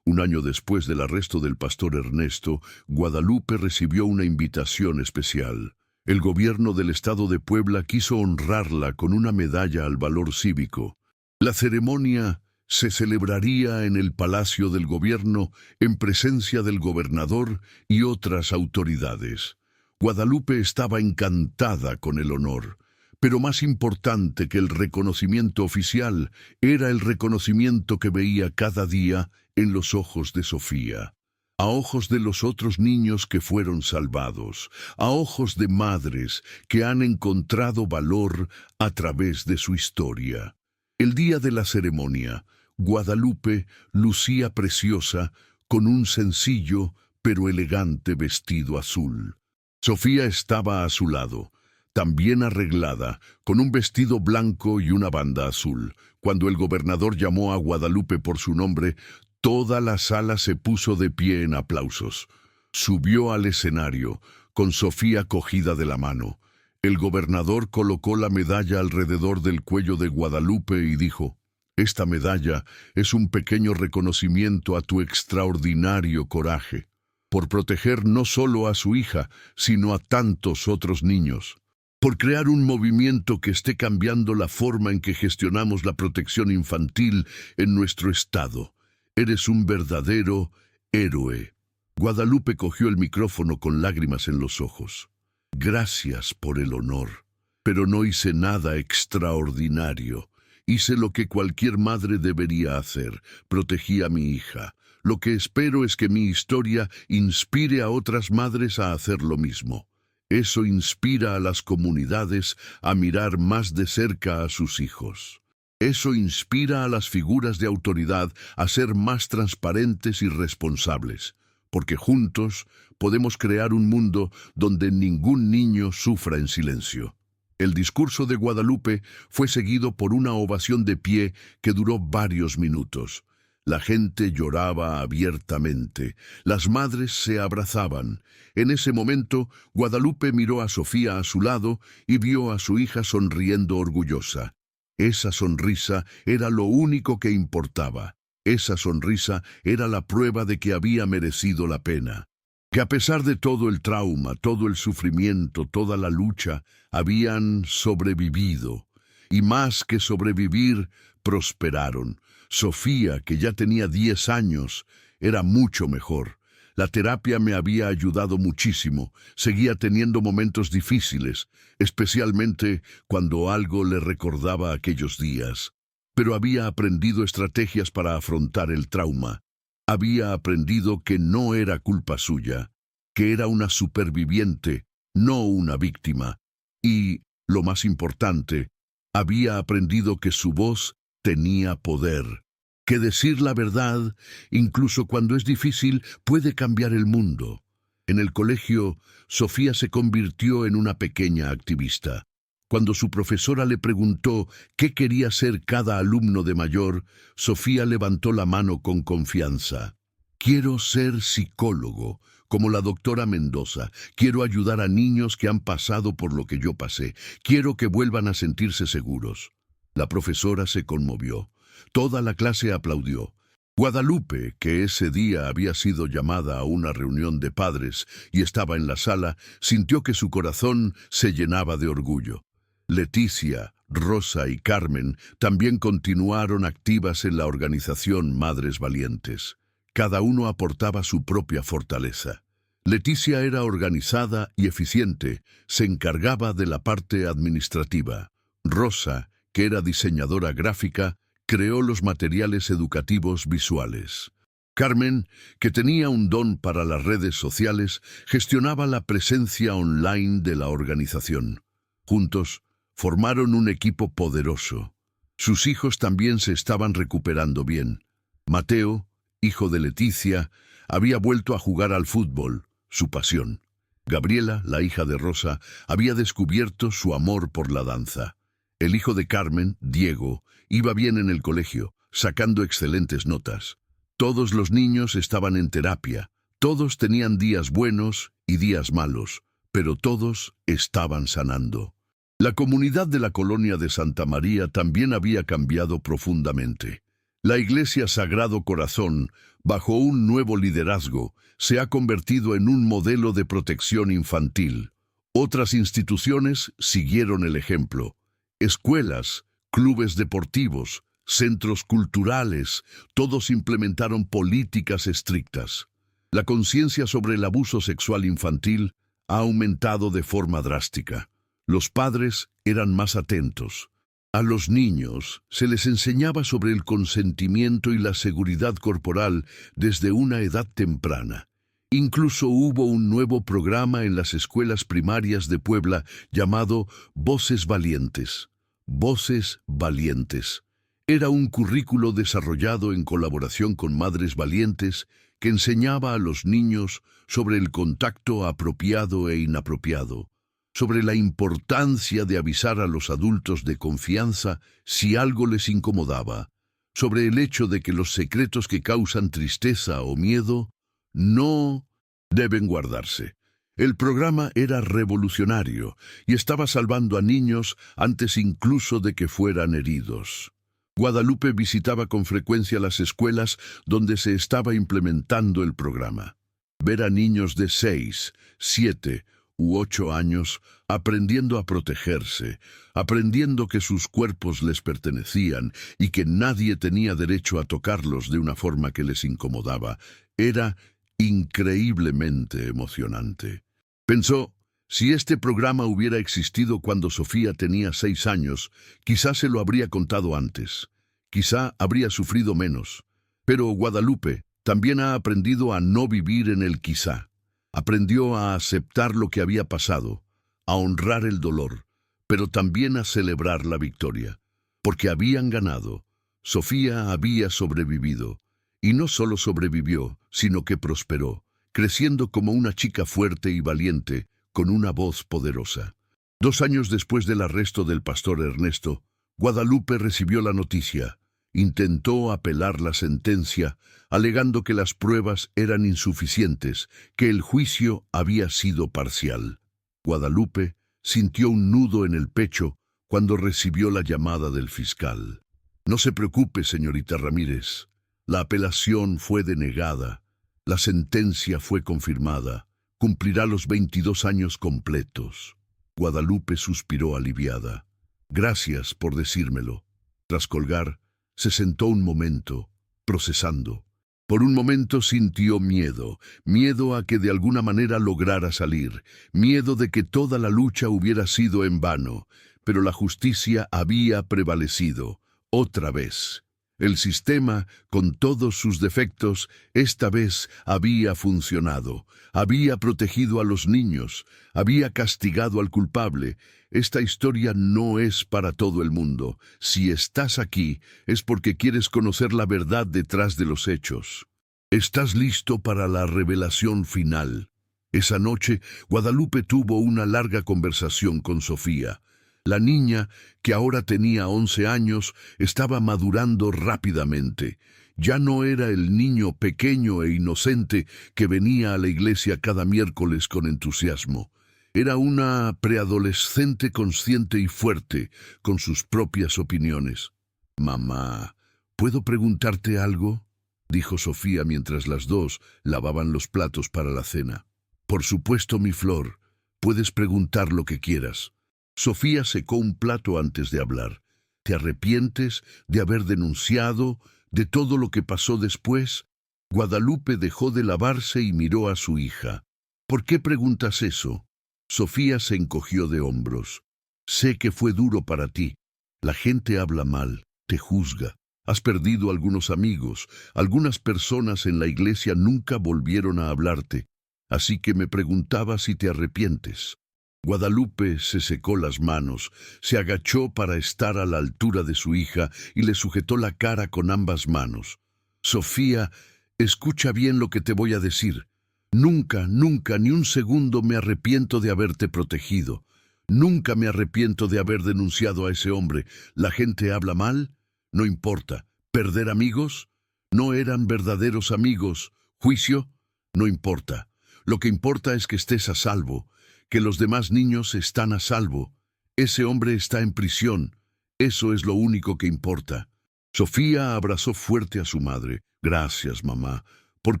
Un año después del arresto del pastor Ernesto, Guadalupe recibió una invitación especial. El gobierno del estado de Puebla quiso honrarla con una medalla al valor cívico. La ceremonia se celebraría en el Palacio del Gobierno en presencia del gobernador y otras autoridades. Guadalupe estaba encantada con el honor, pero más importante que el reconocimiento oficial era el reconocimiento que veía cada día en los ojos de Sofía. A ojos de los otros niños que fueron salvados, a ojos de madres que han encontrado valor a través de su historia. El día de la ceremonia, Guadalupe lucía preciosa con un sencillo pero elegante vestido azul. Sofía estaba a su lado, también arreglada, con un vestido blanco y una banda azul. Cuando el gobernador llamó a Guadalupe por su nombre, toda la sala se puso de pie en aplausos. Subió al escenario, con Sofía cogida de la mano. El gobernador colocó la medalla alrededor del cuello de Guadalupe y dijo: «Esta medalla es un pequeño reconocimiento a tu extraordinario coraje, por proteger no solo a su hija, sino a tantos otros niños, por crear un movimiento que esté cambiando la forma en que gestionamos la protección infantil en nuestro estado. Eres un verdadero héroe». Guadalupe cogió el micrófono con lágrimas en los ojos. «Gracias por el honor, pero no hice nada extraordinario. Hice lo que cualquier madre debería hacer. Protegí a mi hija. Lo que espero es que mi historia inspire a otras madres a hacer lo mismo». Eso inspira a las comunidades a mirar más de cerca a sus hijos. Eso inspira a las figuras de autoridad a ser más transparentes y responsables, porque juntos podemos crear un mundo donde ningún niño sufra en silencio. El discurso de Guadalupe fue seguido por una ovación de pie que duró varios minutos. La gente lloraba abiertamente, las madres se abrazaban. En ese momento, Guadalupe miró a Sofía a su lado y vio a su hija sonriendo orgullosa. Esa sonrisa era lo único que importaba. Esa sonrisa era la prueba de que había merecido la pena. Que a pesar de todo el trauma, todo el sufrimiento, toda la lucha, habían sobrevivido. Y más que sobrevivir, prosperaron. Sofía, que ya tenía 10 años, era mucho mejor. La terapia me había ayudado muchísimo. Seguía teniendo momentos difíciles, especialmente cuando algo le recordaba aquellos días. Pero había aprendido estrategias para afrontar el trauma. Había aprendido que no era culpa suya, que era una superviviente, no una víctima. Y, lo más importante, había aprendido que su voz tenía poder, que decir la verdad, incluso cuando es difícil, puede cambiar el mundo. En el colegio, Sofía se convirtió en una pequeña activista. Cuando su profesora le preguntó qué quería ser cada alumno de mayor, Sofía levantó la mano con confianza. Quiero ser psicólogo, como la doctora Mendoza. Quiero ayudar a niños que han pasado por lo que yo pasé. Quiero que vuelvan a sentirse seguros. La profesora se conmovió. Toda la clase aplaudió. Guadalupe, que ese día había sido llamada a una reunión de padres y estaba en la sala, sintió que su corazón se llenaba de orgullo. Leticia, Rosa y Carmen también continuaron activas en la organización Madres Valientes. Cada uno aportaba su propia fortaleza. Leticia era organizada y eficiente, se encargaba de la parte administrativa. Rosa, que era diseñadora gráfica, creó los materiales educativos visuales. Carmen, que tenía un don para las redes sociales, gestionaba la presencia online de la organización. Juntos, formaron un equipo poderoso. Sus hijos también se estaban recuperando bien. Mateo, hijo de Leticia, había vuelto a jugar al fútbol, su pasión. Gabriela, la hija de Rosa, había descubierto su amor por la danza. El hijo de Carmen, Diego, iba bien en el colegio, sacando excelentes notas. Todos los niños estaban en terapia, todos tenían días buenos y días malos, pero todos estaban sanando. La comunidad de la colonia de Santa María también había cambiado profundamente. La Iglesia Sagrado Corazón, bajo un nuevo liderazgo, se ha convertido en un modelo de protección infantil. Otras instituciones siguieron el ejemplo. Escuelas, clubes deportivos, centros culturales, todos implementaron políticas estrictas. La conciencia sobre el abuso sexual infantil ha aumentado de forma drástica. Los padres eran más atentos. A los niños se les enseñaba sobre el consentimiento y la seguridad corporal desde una edad temprana. Incluso hubo un nuevo programa en las escuelas primarias de Puebla llamado Voces Valientes. Voces Valientes. Era un currículo desarrollado en colaboración con Madres Valientes que enseñaba a los niños sobre el contacto apropiado e inapropiado, sobre la importancia de avisar a los adultos de confianza si algo les incomodaba, sobre el hecho de que los secretos que causan tristeza o miedo no deben guardarse. El programa era revolucionario y estaba salvando a niños antes incluso de que fueran heridos. Guadalupe visitaba con frecuencia las escuelas donde se estaba implementando el programa. Ver a niños de 6, 7 u 8 años aprendiendo a protegerse, aprendiendo que sus cuerpos les pertenecían y que nadie tenía derecho a tocarlos de una forma que les incomodaba, era increíblemente emocionante. Pensó, si este programa hubiera existido cuando Sofía tenía 6 años, quizá se lo habría contado antes. Quizá habría sufrido menos. Pero Guadalupe también ha aprendido a no vivir en el quizá. Aprendió a aceptar lo que había pasado, a honrar el dolor, pero también a celebrar la victoria, porque habían ganado. Sofía había sobrevivido, y no solo sobrevivió, sino que prosperó, creciendo como una chica fuerte y valiente, con una voz poderosa. 2 años después del arresto del pastor Ernesto, Guadalupe recibió la noticia. Intentó apelar la sentencia, alegando que las pruebas eran insuficientes, que el juicio había sido parcial. Guadalupe sintió un nudo en el pecho cuando recibió la llamada del fiscal. No se preocupe, señorita Ramírez. La apelación fue denegada. La sentencia fue confirmada. Cumplirá los 22 años completos. Guadalupe suspiró aliviada. Gracias por decírmelo. Tras colgar, se sentó un momento, procesando. Por un momento sintió miedo, miedo a que de alguna manera lograra salir, miedo de que toda la lucha hubiera sido en vano, pero la justicia había prevalecido, otra vez. El sistema, con todos sus defectos, esta vez había funcionado, había protegido a los niños, había castigado al culpable. Esta historia no es para todo el mundo. Si estás aquí, es porque quieres conocer la verdad detrás de los hechos. ¿Estás listo para la revelación final? Esa noche, Guadalupe tuvo una larga conversación con Sofía. La niña, que ahora tenía 11 años, estaba madurando rápidamente. Ya no era el niño pequeño e inocente que venía a la iglesia cada miércoles con entusiasmo. Era una preadolescente consciente y fuerte, con sus propias opiniones. «Mamá, ¿puedo preguntarte algo?», dijo Sofía mientras las dos lavaban los platos para la cena. «Por supuesto, mi flor, puedes preguntar lo que quieras». Sofía secó un plato antes de hablar. ¿Te arrepientes de haber denunciado, de todo lo que pasó después? Guadalupe dejó de lavarse y miró a su hija. ¿Por qué preguntas eso? Sofía se encogió de hombros. Sé que fue duro para ti. La gente habla mal, te juzga. Has perdido algunos amigos. Algunas personas en la iglesia nunca volvieron a hablarte. Así que me preguntaba si te arrepientes. Guadalupe se secó las manos, se agachó para estar a la altura de su hija y le sujetó la cara con ambas manos. Sofía, escucha bien lo que te voy a decir. Nunca, nunca, ni un segundo me arrepiento de haberte protegido. Nunca me arrepiento de haber denunciado a ese hombre. ¿La gente habla mal? No importa. ¿Perder amigos? No eran verdaderos amigos. ¿Juicio? No importa. Lo que importa es que estés a salvo, que los demás niños están a salvo. Ese hombre está en prisión. Eso es lo único que importa. Sofía abrazó fuerte a su madre. Gracias, mamá, por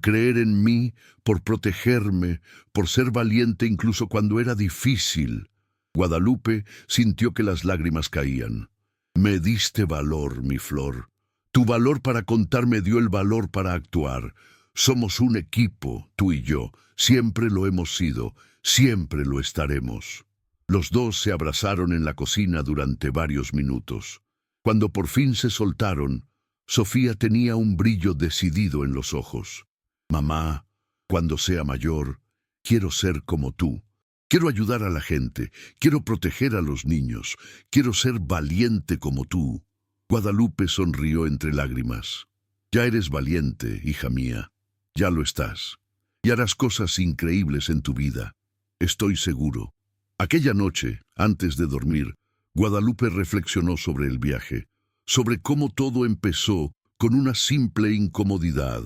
creer en mí, por protegerme, por ser valiente incluso cuando era difícil. Guadalupe sintió que las lágrimas caían. Me diste valor, mi flor. Tu valor para contar me dio el valor para actuar. Somos un equipo, tú y yo. Siempre lo hemos sido. Siempre lo estaremos. Los dos se abrazaron en la cocina durante varios minutos. Cuando por fin se soltaron, Sofía tenía un brillo decidido en los ojos. Mamá, cuando sea mayor, quiero ser como tú. Quiero ayudar a la gente, quiero proteger a los niños, quiero ser valiente como tú. Guadalupe sonrió entre lágrimas. Ya eres valiente, hija mía. Ya lo estás. Y harás cosas increíbles en tu vida. Estoy seguro. Aquella noche, antes de dormir, Guadalupe reflexionó sobre el viaje, sobre cómo todo empezó con una simple incomodidad,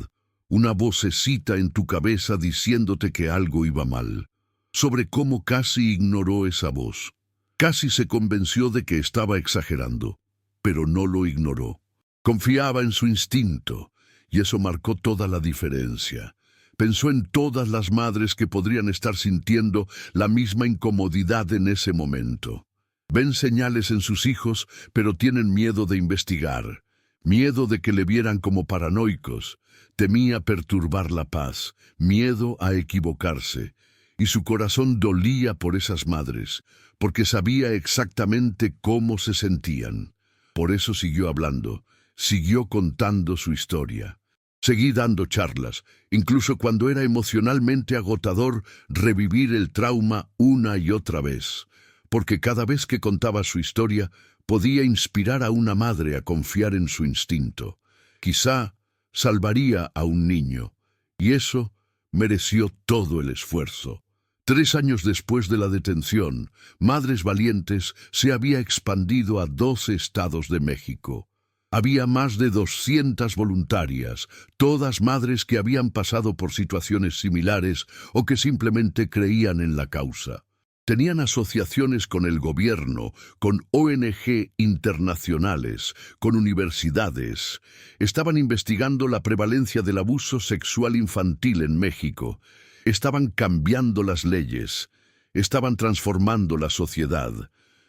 una vocecita en tu cabeza diciéndote que algo iba mal, sobre cómo casi ignoró esa voz. Casi se convenció de que estaba exagerando, pero no lo ignoró. Confiaba en su instinto, y eso marcó toda la diferencia. Pensó en todas las madres que podrían estar sintiendo la misma incomodidad en ese momento. Ven señales en sus hijos, pero tienen miedo de investigar, miedo de que le vieran como paranoicos. Temía perturbar la paz, miedo a equivocarse, y su corazón dolía por esas madres, porque sabía exactamente cómo se sentían. Por eso siguió hablando, siguió contando su historia. Seguí dando charlas, incluso cuando era emocionalmente agotador revivir el trauma una y otra vez, porque cada vez que contaba su historia podía inspirar a una madre a confiar en su instinto. Quizá salvaría a un niño, y eso mereció todo el esfuerzo. 3 años después de la detención, Madres Valientes se había expandido a 12 estados de México. Había más de 200 voluntarias, todas madres que habían pasado por situaciones similares o que simplemente creían en la causa. Tenían asociaciones con el gobierno, con ONG internacionales, con universidades. Estaban investigando la prevalencia del abuso sexual infantil en México. Estaban cambiando las leyes. Estaban transformando la sociedad.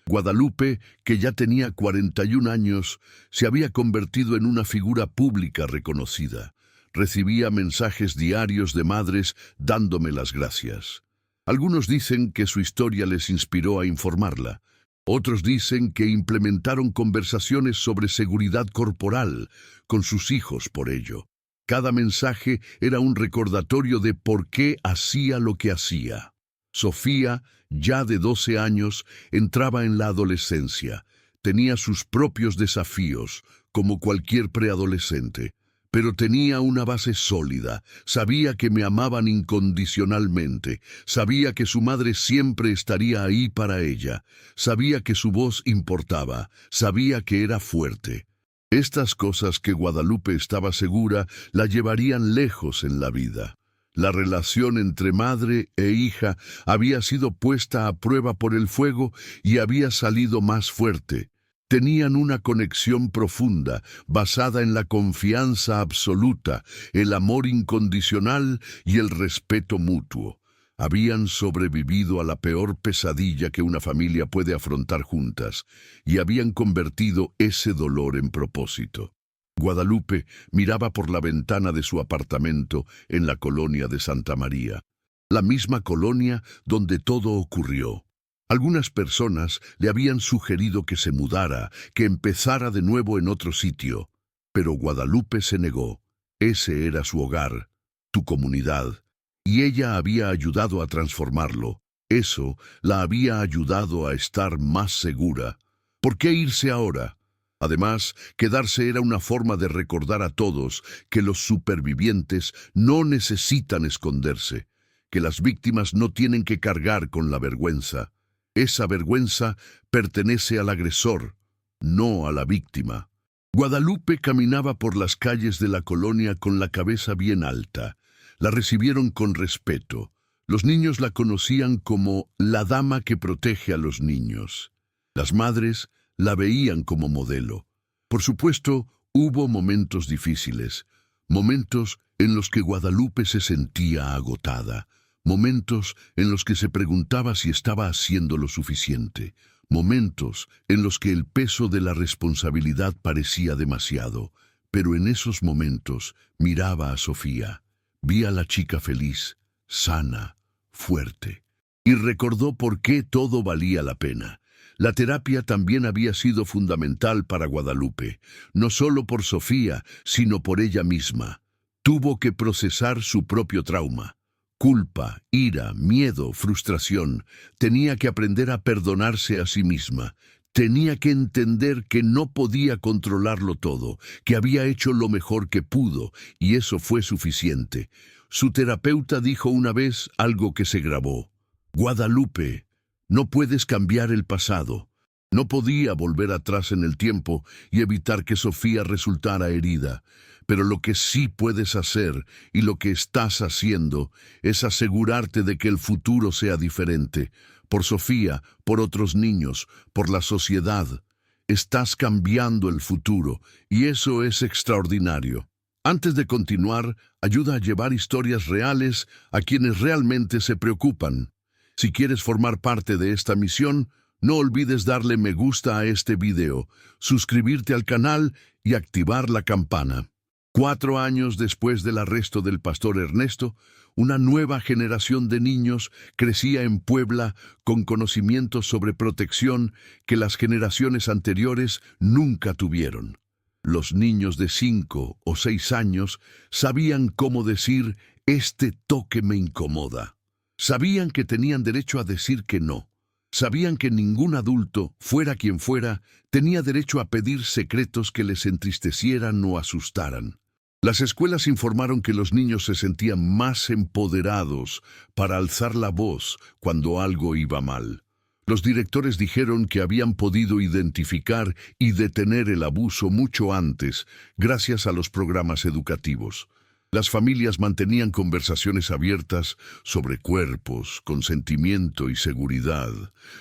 Guadalupe, que ya tenía 41 años, se había convertido en una figura pública reconocida. Recibía mensajes diarios de madres dándome las gracias. Algunos dicen que su historia les inspiró a informarla. Otros dicen que implementaron conversaciones sobre seguridad corporal con sus hijos por ello. Cada mensaje era un recordatorio de por qué hacía lo que hacía. Sofía, ya de 12 años, entraba en la adolescencia. Tenía sus propios desafíos, como cualquier preadolescente. Pero tenía una base sólida, sabía que me amaban incondicionalmente, sabía que su madre siempre estaría ahí para ella, sabía que su voz importaba, sabía que era fuerte. Estas cosas que Guadalupe estaba segura la llevarían lejos en la vida. La relación entre madre e hija había sido puesta a prueba por el fuego y había salido más fuerte. Tenían una conexión profunda, basada en la confianza absoluta, el amor incondicional y el respeto mutuo. Habían sobrevivido a la peor pesadilla que una familia puede afrontar juntas, y habían convertido ese dolor en propósito. Guadalupe miraba por la ventana de su apartamento en la colonia de Santa María, la misma colonia donde todo ocurrió. Algunas personas le habían sugerido que se mudara, que empezara de nuevo en otro sitio, pero Guadalupe se negó. Ese era su hogar, tu comunidad, y ella había ayudado a transformarlo. Eso la había ayudado a estar más segura. ¿Por qué irse ahora? Además, quedarse era una forma de recordar a todos que los supervivientes no necesitan esconderse, que las víctimas no tienen que cargar con la vergüenza. Esa vergüenza pertenece al agresor, no a la víctima. Guadalupe caminaba por las calles de la colonia con la cabeza bien alta. La recibieron con respeto. Los niños la conocían como la dama que protege a los niños. Las madres la veían como modelo. Por supuesto, hubo momentos difíciles, momentos en los que Guadalupe se sentía agotada, momentos en los que se preguntaba si estaba haciendo lo suficiente, momentos en los que el peso de la responsabilidad parecía demasiado, pero en esos momentos miraba a Sofía, vi a la chica feliz, sana, fuerte, y recordó por qué todo valía la pena. La terapia también había sido fundamental para Guadalupe, no solo por Sofía, sino por ella misma. Tuvo que procesar su propio trauma. Culpa, ira, miedo, frustración. Tenía que aprender a perdonarse a sí misma. Tenía que entender que no podía controlarlo todo, que había hecho lo mejor que pudo, y eso fue suficiente. Su terapeuta dijo una vez algo que se grabó. Guadalupe, no puedes cambiar el pasado. No podía volver atrás en el tiempo y evitar que Sofía resultara herida. Pero lo que sí puedes hacer, y lo que estás haciendo, es asegurarte de que el futuro sea diferente. Por Sofía, por otros niños, por la sociedad. Estás cambiando el futuro, y eso es extraordinario. Antes de continuar, ayuda a llevar historias reales a quienes realmente se preocupan. Si quieres formar parte de esta misión, no olvides darle me gusta a este video, suscribirte al canal y activar la campana. 4 años después del arresto del pastor Ernesto, una nueva generación de niños crecía en Puebla con conocimientos sobre protección que las generaciones anteriores nunca tuvieron. Los niños de 5 o 6 años sabían cómo decir «este toque me incomoda». Sabían que tenían derecho a decir que no. Sabían que ningún adulto, fuera quien fuera, tenía derecho a pedir secretos que les entristecieran o asustaran. Las escuelas informaron que los niños se sentían más empoderados para alzar la voz cuando algo iba mal. Los directores dijeron que habían podido identificar y detener el abuso mucho antes, gracias a los programas educativos. Las familias mantenían conversaciones abiertas sobre cuerpos, consentimiento y seguridad.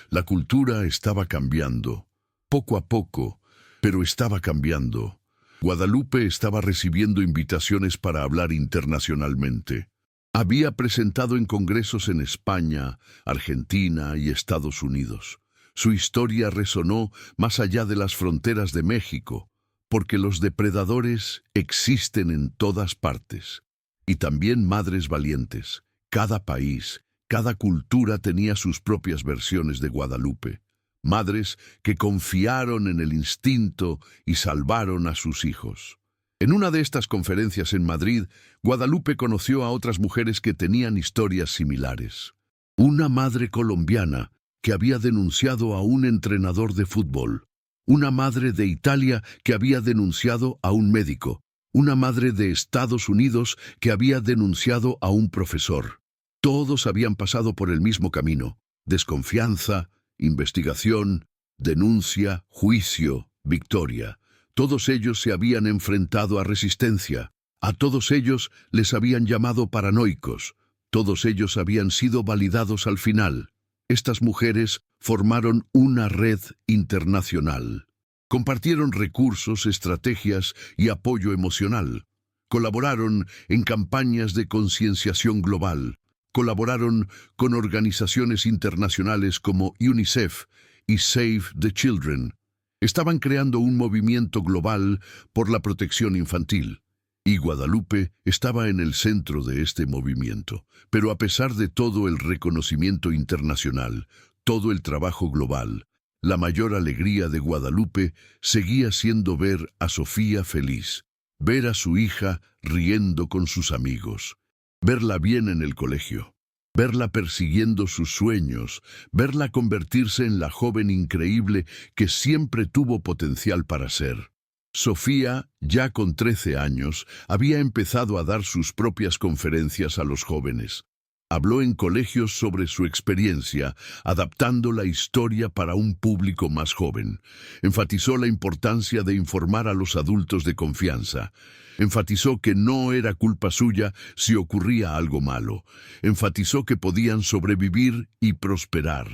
La cultura estaba cambiando. Poco a poco, pero estaba cambiando. Guadalupe estaba recibiendo invitaciones para hablar internacionalmente. Había presentado en congresos en España, Argentina y Estados Unidos. Su historia resonó más allá de las fronteras de México, porque los depredadores existen en todas partes. Y también madres valientes. Cada país, cada cultura tenía sus propias versiones de Guadalupe. Madres que confiaron en el instinto y salvaron a sus hijos. En una de estas conferencias en Madrid, Guadalupe conoció a otras mujeres que tenían historias similares. Una madre colombiana que había denunciado a un entrenador de fútbol. Una madre de Italia que había denunciado a un médico. Una madre de Estados Unidos que había denunciado a un profesor. Todos habían pasado por el mismo camino: desconfianza, investigación, denuncia, juicio, victoria. Todos ellos se habían enfrentado a resistencia. A todos ellos les habían llamado paranoicos. Todos ellos habían sido validados al final. Estas mujeres formaron una red internacional. Compartieron recursos, estrategias y apoyo emocional. Colaboraron en campañas de concienciación global. Colaboraron con organizaciones internacionales como UNICEF y Save the Children. Estaban creando un movimiento global por la protección infantil. Y Guadalupe estaba en el centro de este movimiento. Pero a pesar de todo el reconocimiento internacional, todo el trabajo global, la mayor alegría de Guadalupe seguía siendo ver a Sofía feliz, ver a su hija riendo con sus amigos, verla bien en el colegio, verla persiguiendo sus sueños, verla convertirse en la joven increíble que siempre tuvo potencial para ser. Sofía, ya con 13 años, había empezado a dar sus propias conferencias a los jóvenes. Habló en colegios sobre su experiencia, adaptando la historia para un público más joven. Enfatizó la importancia de informar a los adultos de confianza. Enfatizó que no era culpa suya si ocurría algo malo. Enfatizó que podían sobrevivir y prosperar.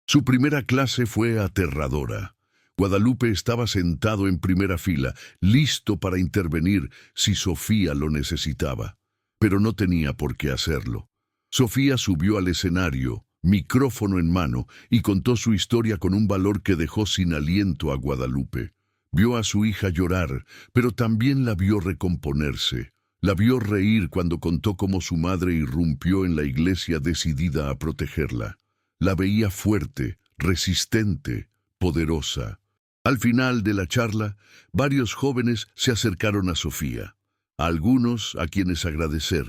Su primera clase fue aterradora. Guadalupe estaba sentado en primera fila, listo para intervenir si Sofía lo necesitaba. Pero no tenía por qué hacerlo. Sofía subió al escenario, micrófono en mano, y contó su historia con un valor que dejó sin aliento a Guadalupe. Vio a su hija llorar, pero también la vio recomponerse. La vio reír cuando contó cómo su madre irrumpió en la iglesia decidida a protegerla. La veía fuerte, resistente, poderosa. Al final de la charla, varios jóvenes se acercaron a Sofía. A algunos a quienes agradecer,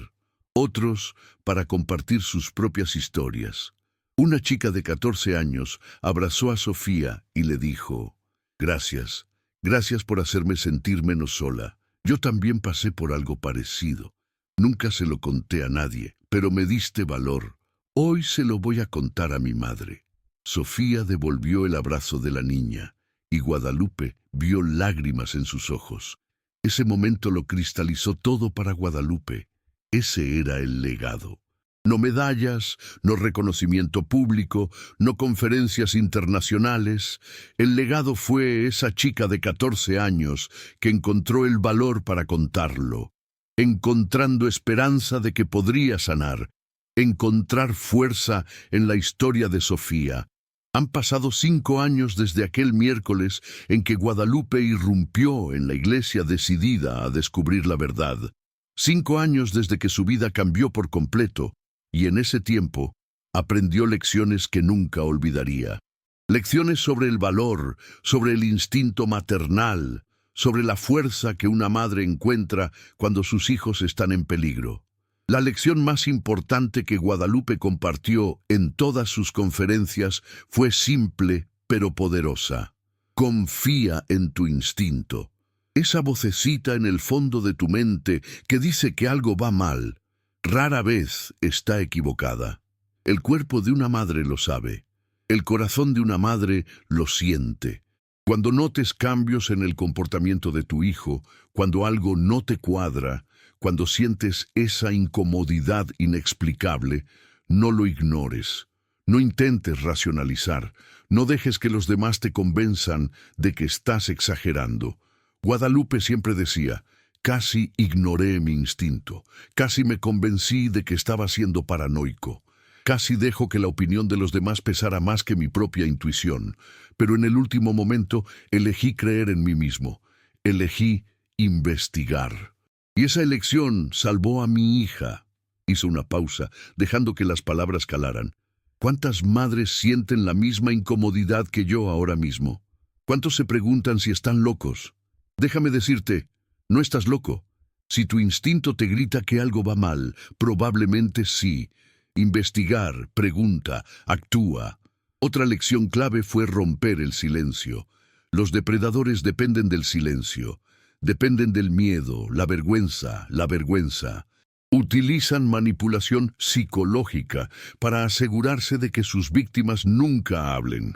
otros para compartir sus propias historias. Una chica de 14 años abrazó a Sofía y le dijo: «Gracias, gracias por hacerme sentir menos sola. Yo también pasé por algo parecido. Nunca se lo conté a nadie, pero me diste valor. Hoy se lo voy a contar a mi madre». Sofía devolvió el abrazo de la niña, y Guadalupe vio lágrimas en sus ojos. Ese momento lo cristalizó todo para Guadalupe. Ese era el legado. No medallas, no reconocimiento público, no conferencias internacionales. El legado fue esa chica de 14 años que encontró el valor para contarlo, encontrando esperanza de que podría sanar, encontrar fuerza en la historia de Sofía. Han pasado 5 años desde aquel miércoles en que Guadalupe irrumpió en la iglesia decidida a descubrir la verdad. 5 años desde que su vida cambió por completo, y en ese tiempo aprendió lecciones que nunca olvidaría. Lecciones sobre el valor, sobre el instinto maternal, sobre la fuerza que una madre encuentra cuando sus hijos están en peligro. La lección más importante que Guadalupe compartió en todas sus conferencias fue simple pero poderosa. Confía en tu instinto. Esa vocecita en el fondo de tu mente que dice que algo va mal, rara vez está equivocada. El cuerpo de una madre lo sabe. El corazón de una madre lo siente. Cuando notes cambios en el comportamiento de tu hijo, cuando algo no te cuadra, cuando sientes esa incomodidad inexplicable, no lo ignores. No intentes racionalizar. No dejes que los demás te convenzan de que estás exagerando. Guadalupe siempre decía, casi ignoré mi instinto, casi me convencí de que estaba siendo paranoico. Casi dejo que la opinión de los demás pesara más que mi propia intuición, pero en el último momento elegí creer en mí mismo, elegí investigar. Y esa elección salvó a mi hija. Hizo una pausa, dejando que las palabras calaran. ¿Cuántas madres sienten la misma incomodidad que yo ahora mismo? ¿Cuántos se preguntan si están locos? Déjame decirte, no estás loco. Si tu instinto te grita que algo va mal, probablemente sí. Investigar, pregunta, actúa. Otra lección clave fue romper el silencio. Los depredadores dependen del silencio. Dependen del miedo, la vergüenza. Utilizan manipulación psicológica para asegurarse de que sus víctimas nunca hablen.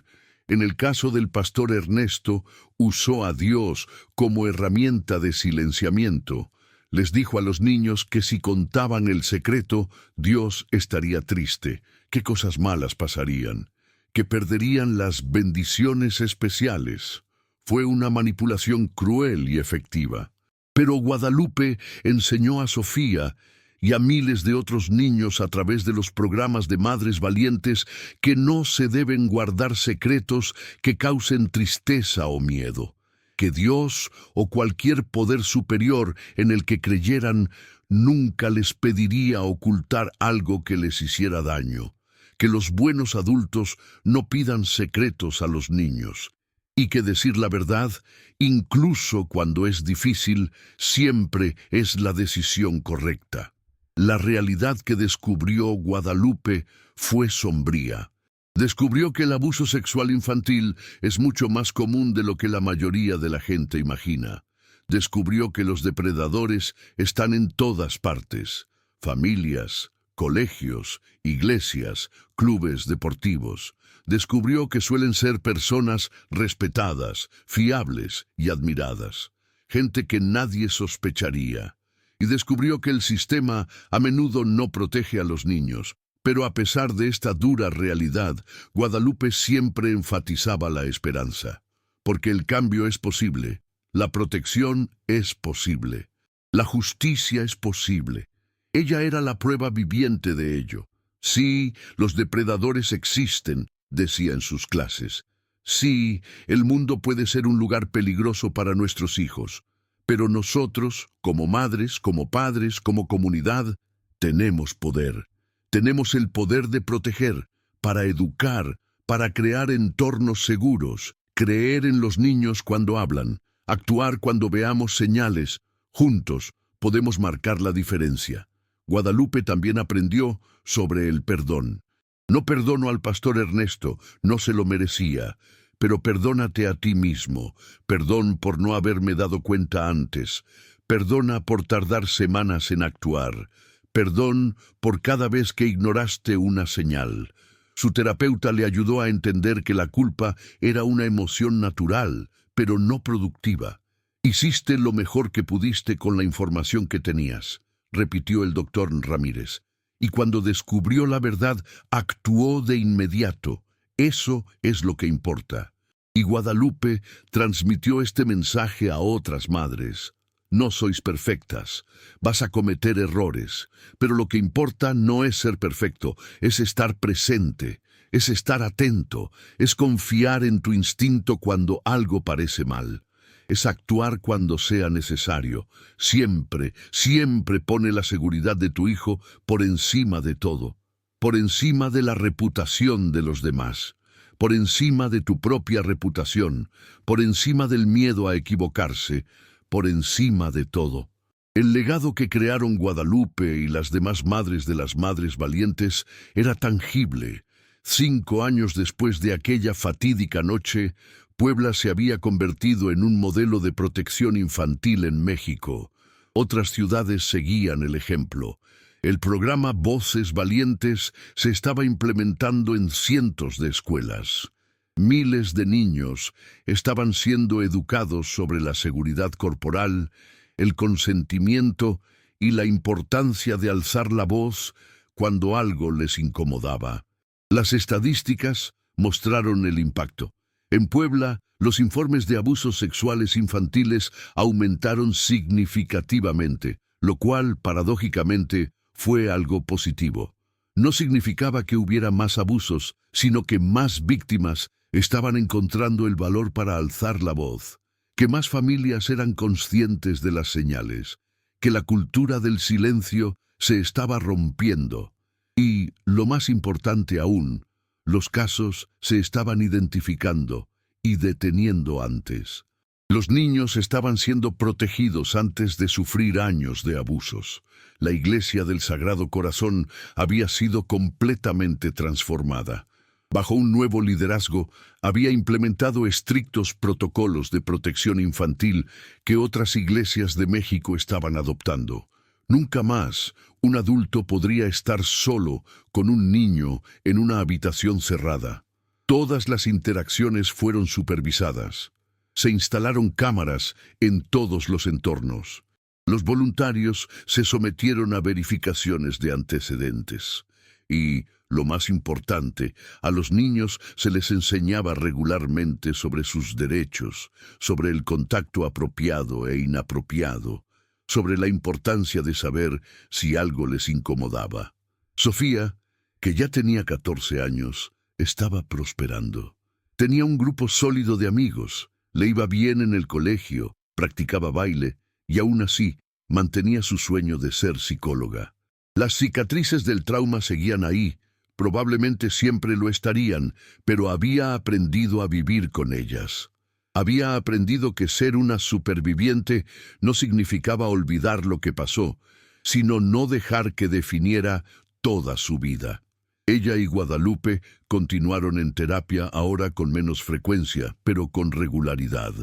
En el caso del pastor Ernesto, usó a Dios como herramienta de silenciamiento. Les dijo a los niños que si contaban el secreto, Dios estaría triste, que cosas malas pasarían, que perderían las bendiciones especiales. Fue una manipulación cruel y efectiva. Pero Guadalupe enseñó a Sofía y a miles de otros niños a través de los programas de Madres Valientes que no se deben guardar secretos que causen tristeza o miedo. Que Dios o cualquier poder superior en el que creyeran nunca les pediría ocultar algo que les hiciera daño. Que los buenos adultos no pidan secretos a los niños. Y que decir la verdad, incluso cuando es difícil, siempre es la decisión correcta. La realidad que descubrió Guadalupe fue sombría. Descubrió que el abuso sexual infantil es mucho más común de lo que la mayoría de la gente imagina. Descubrió que los depredadores están en todas partes: familias, colegios, iglesias, clubes deportivos. Descubrió que suelen ser personas respetadas, fiables y admiradas. Gente que nadie sospecharía. Y descubrió que el sistema a menudo no protege a los niños. Pero a pesar de esta dura realidad, Guadalupe siempre enfatizaba la esperanza. Porque el cambio es posible, la protección es posible, la justicia es posible. Ella era la prueba viviente de ello. Sí, los depredadores existen, decía en sus clases. Sí, el mundo puede ser un lugar peligroso para nuestros hijos. Pero nosotros, como madres, como padres, como comunidad, tenemos poder. Tenemos el poder de proteger, para educar, para crear entornos seguros, creer en los niños cuando hablan, actuar cuando veamos señales. Juntos podemos marcar la diferencia. Guadalupe también aprendió sobre el perdón. No perdono al pastor Ernesto, no se lo merecía, pero perdónate a ti mismo. Perdón por no haberme dado cuenta antes. Perdona por tardar semanas en actuar. Perdón por cada vez que ignoraste una señal. Su terapeuta le ayudó a entender que la culpa era una emoción natural, pero no productiva. Hiciste lo mejor que pudiste con la información que tenías, repitió el doctor Ramírez. Y cuando descubrió la verdad, actuó de inmediato. Eso es lo que importa. Y Guadalupe transmitió este mensaje a otras madres. No sois perfectas, vas a cometer errores, pero lo que importa no es ser perfecto, es estar presente, es estar atento, es confiar en tu instinto cuando algo parece mal, es actuar cuando sea necesario. Siempre, siempre pone la seguridad de tu hijo por encima de todo, por encima de la reputación de los demás, por encima de tu propia reputación, por encima del miedo a equivocarse, por encima de todo. El legado que crearon Guadalupe y las demás madres de las Madres Valientes era tangible. 5 años después de aquella fatídica noche, Puebla se había convertido en un modelo de protección infantil en México. Otras ciudades seguían el ejemplo. El programa Voces Valientes se estaba implementando en cientos de escuelas. Miles de niños estaban siendo educados sobre la seguridad corporal, el consentimiento y la importancia de alzar la voz cuando algo les incomodaba. Las estadísticas mostraron el impacto. En Puebla, los informes de abusos sexuales infantiles aumentaron significativamente, lo cual, paradójicamente, fue algo positivo. No significaba que hubiera más abusos, sino que más víctimas estaban encontrando el valor para alzar la voz, que más familias eran conscientes de las señales, que la cultura del silencio se estaba rompiendo y, lo más importante aún, los casos se estaban identificando y deteniendo antes. Los niños estaban siendo protegidos antes de sufrir años de abusos. La Iglesia del Sagrado Corazón había sido completamente transformada. Bajo un nuevo liderazgo, había implementado estrictos protocolos de protección infantil que otras iglesias de México estaban adoptando. Nunca más un adulto podría estar solo con un niño en una habitación cerrada. Todas las interacciones fueron supervisadas. Se instalaron cámaras en todos los entornos. Los voluntarios se sometieron a verificaciones de antecedentes. Y, lo más importante, a los niños se les enseñaba regularmente sobre sus derechos, sobre el contacto apropiado e inapropiado, sobre la importancia de saber si algo les incomodaba. Sofía, que ya tenía 14 años, estaba prosperando. Tenía un grupo sólido de amigos, le iba bien en el colegio, practicaba baile y aún así mantenía su sueño de ser psicóloga. Las cicatrices del trauma seguían ahí, probablemente siempre lo estarían, pero había aprendido a vivir con ellas. Había aprendido que ser una superviviente no significaba olvidar lo que pasó, sino no dejar que definiera toda su vida. Ella y Guadalupe continuaron en terapia ahora con menos frecuencia, pero con regularidad.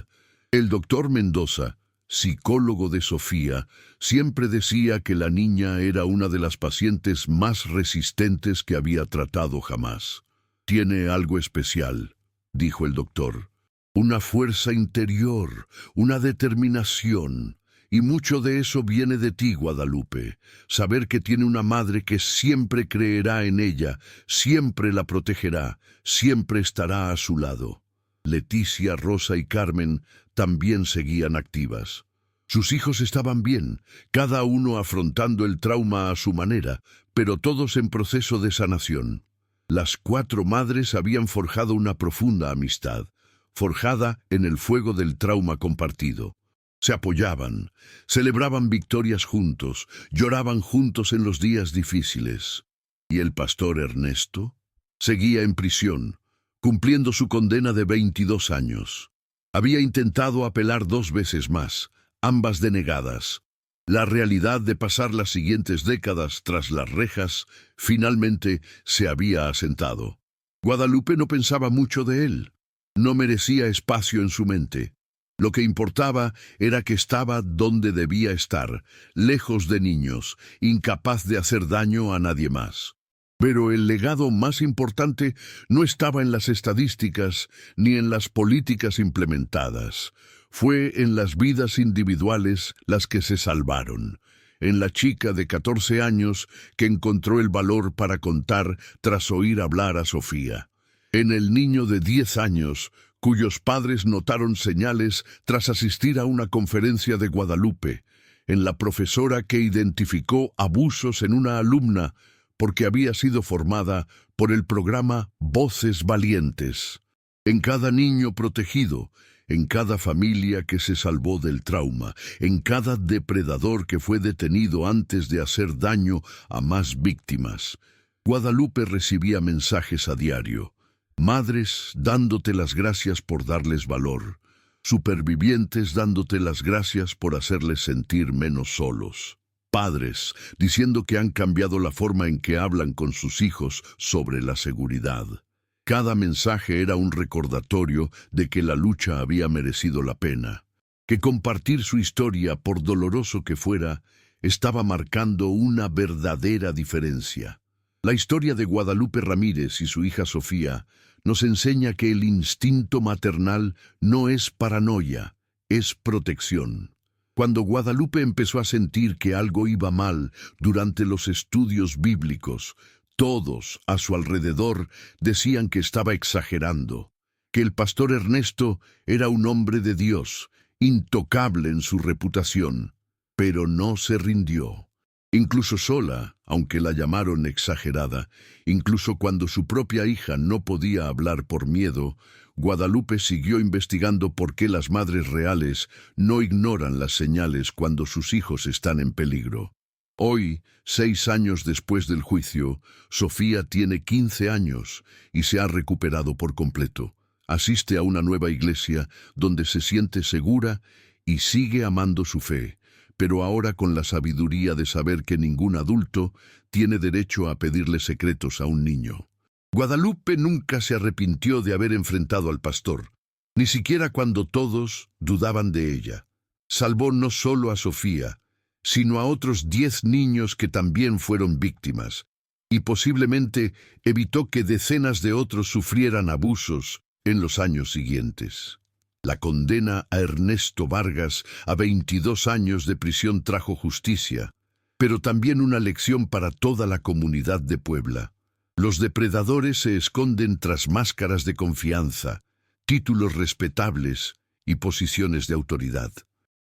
El doctor Mendoza, psicólogo de Sofía, siempre decía que la niña era una de las pacientes más resistentes que había tratado jamás. «Tiene algo especial», dijo el doctor. «Una fuerza interior, una determinación. Y mucho de eso viene de ti, Guadalupe. Saber que tiene una madre que siempre creerá en ella, siempre la protegerá, siempre estará a su lado». Leticia, Rosa y Carmen también seguían activas. Sus hijos estaban bien, cada uno afrontando el trauma a su manera, pero todos en proceso de sanación. Las 4 madres habían forjado una profunda amistad, forjada en el fuego del trauma compartido. Se apoyaban, celebraban victorias juntos, lloraban juntos en los días difíciles. ¿Y el pastor Ernesto? Seguía en prisión, cumpliendo su condena de 22 años. Había intentado apelar 2 veces más, ambas denegadas. La realidad de pasar las siguientes décadas tras las rejas finalmente se había asentado. Guadalupe no pensaba mucho de él. No merecía espacio en su mente. Lo que importaba era que estaba donde debía estar, lejos de niños, incapaz de hacer daño a nadie más. Pero el legado más importante no estaba en las estadísticas ni en las políticas implementadas. Fue en las vidas individuales las que se salvaron. En la chica de 14 años que encontró el valor para contar tras oír hablar a Sofía. En el niño de 10 años, cuyos padres notaron señales tras asistir a una conferencia de Guadalupe. En la profesora que identificó abusos en una alumna porque había sido formada por el programa Voces Valientes. En cada niño protegido, en cada familia que se salvó del trauma, en cada depredador que fue detenido antes de hacer daño a más víctimas. Guadalupe recibía mensajes a diario. Madres dándote las gracias por darles valor. Supervivientes dándote las gracias por hacerles sentir menos solos. Padres diciendo que han cambiado la forma en que hablan con sus hijos sobre la seguridad. Cada mensaje era un recordatorio de que la lucha había merecido la pena, que compartir su historia, por doloroso que fuera, estaba marcando una verdadera diferencia. La historia de Guadalupe Ramírez y su hija Sofía nos enseña que el instinto maternal no es paranoia, es protección. Cuando Guadalupe empezó a sentir que algo iba mal durante los estudios bíblicos, todos a su alrededor decían que estaba exagerando, que el pastor Ernesto era un hombre de Dios, intocable en su reputación, pero no se rindió. Incluso sola, aunque la llamaron exagerada, incluso cuando su propia hija no podía hablar por miedo, Guadalupe siguió investigando por qué las madres reales no ignoran las señales cuando sus hijos están en peligro. Hoy, 6 años después del juicio, Sofía tiene 15 años y se ha recuperado por completo. Asiste a una nueva iglesia donde se siente segura y sigue amando su fe, pero ahora con la sabiduría de saber que ningún adulto tiene derecho a pedirle secretos a un niño. Guadalupe nunca se arrepintió de haber enfrentado al pastor, ni siquiera cuando todos dudaban de ella. Salvó no solo a Sofía, sino a otros 10 niños que también fueron víctimas, y posiblemente evitó que decenas de otros sufrieran abusos en los años siguientes. La condena a Ernesto Vargas a 22 años de prisión trajo justicia, pero también una lección para toda la comunidad de Puebla. Los depredadores se esconden tras máscaras de confianza, títulos respetables y posiciones de autoridad.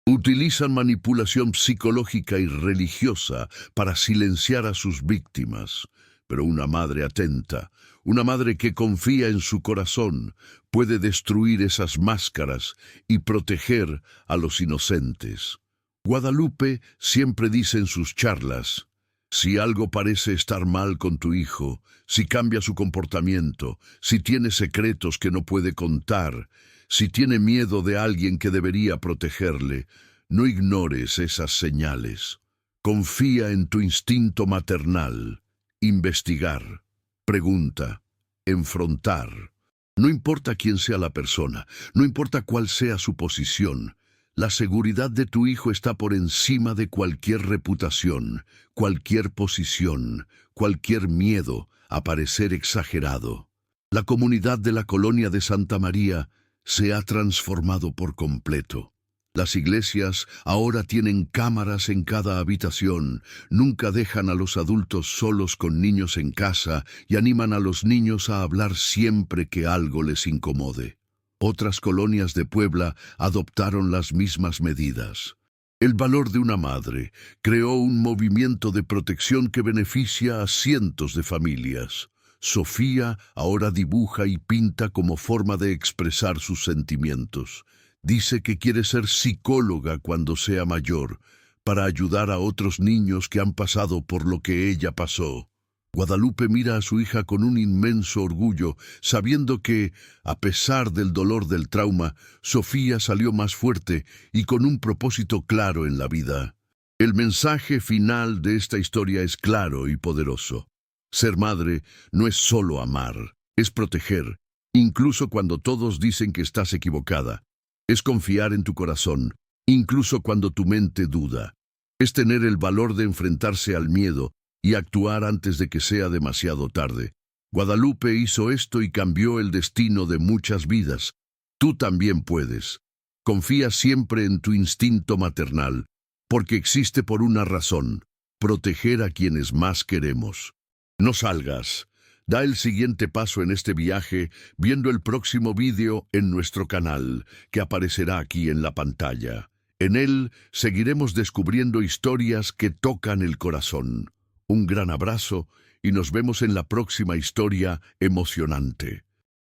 Utilizan manipulación psicológica y religiosa para silenciar a sus víctimas. Pero una madre atenta, una madre que confía en su corazón, puede destruir esas máscaras y proteger a los inocentes. Guadalupe siempre dice en sus charlas: si algo parece estar mal con tu hijo, si cambia su comportamiento, si tiene secretos que no puede contar, si tiene miedo de alguien que debería protegerle, no ignores esas señales. Confía en tu instinto maternal. Investigar, pregunta, enfrentar. No importa quién sea la persona, no importa cuál sea su posición, la seguridad de tu hijo está por encima de cualquier reputación, cualquier posición, cualquier miedo a parecer exagerado. La comunidad de la colonia de Santa María se ha transformado por completo. Las iglesias ahora tienen cámaras en cada habitación, nunca dejan a los adultos solos con niños en casa y animan a los niños a hablar siempre que algo les incomode. Otras colonias de Puebla adoptaron las mismas medidas. El valor de una madre creó un movimiento de protección que beneficia a cientos de familias. Sofía ahora dibuja y pinta como forma de expresar sus sentimientos. Dice que quiere ser psicóloga cuando sea mayor, para ayudar a otros niños que han pasado por lo que ella pasó. Guadalupe mira a su hija con un inmenso orgullo, sabiendo que, a pesar del dolor del trauma, Sofía salió más fuerte y con un propósito claro en la vida. El mensaje final de esta historia es claro y poderoso. Ser madre no es solo amar, es proteger, incluso cuando todos dicen que estás equivocada. Es confiar en tu corazón, incluso cuando tu mente duda. Es tener el valor de enfrentarse al miedo y actuar antes de que sea demasiado tarde. Guadalupe hizo esto y cambió el destino de muchas vidas. Tú también puedes. Confía siempre en tu instinto maternal, porque existe por una razón: proteger a quienes más queremos. No salgas. Da el siguiente paso en este viaje viendo el próximo vídeo en nuestro canal, que aparecerá aquí en la pantalla. En él seguiremos descubriendo historias que tocan el corazón. Un gran abrazo y nos vemos en la próxima historia emocionante.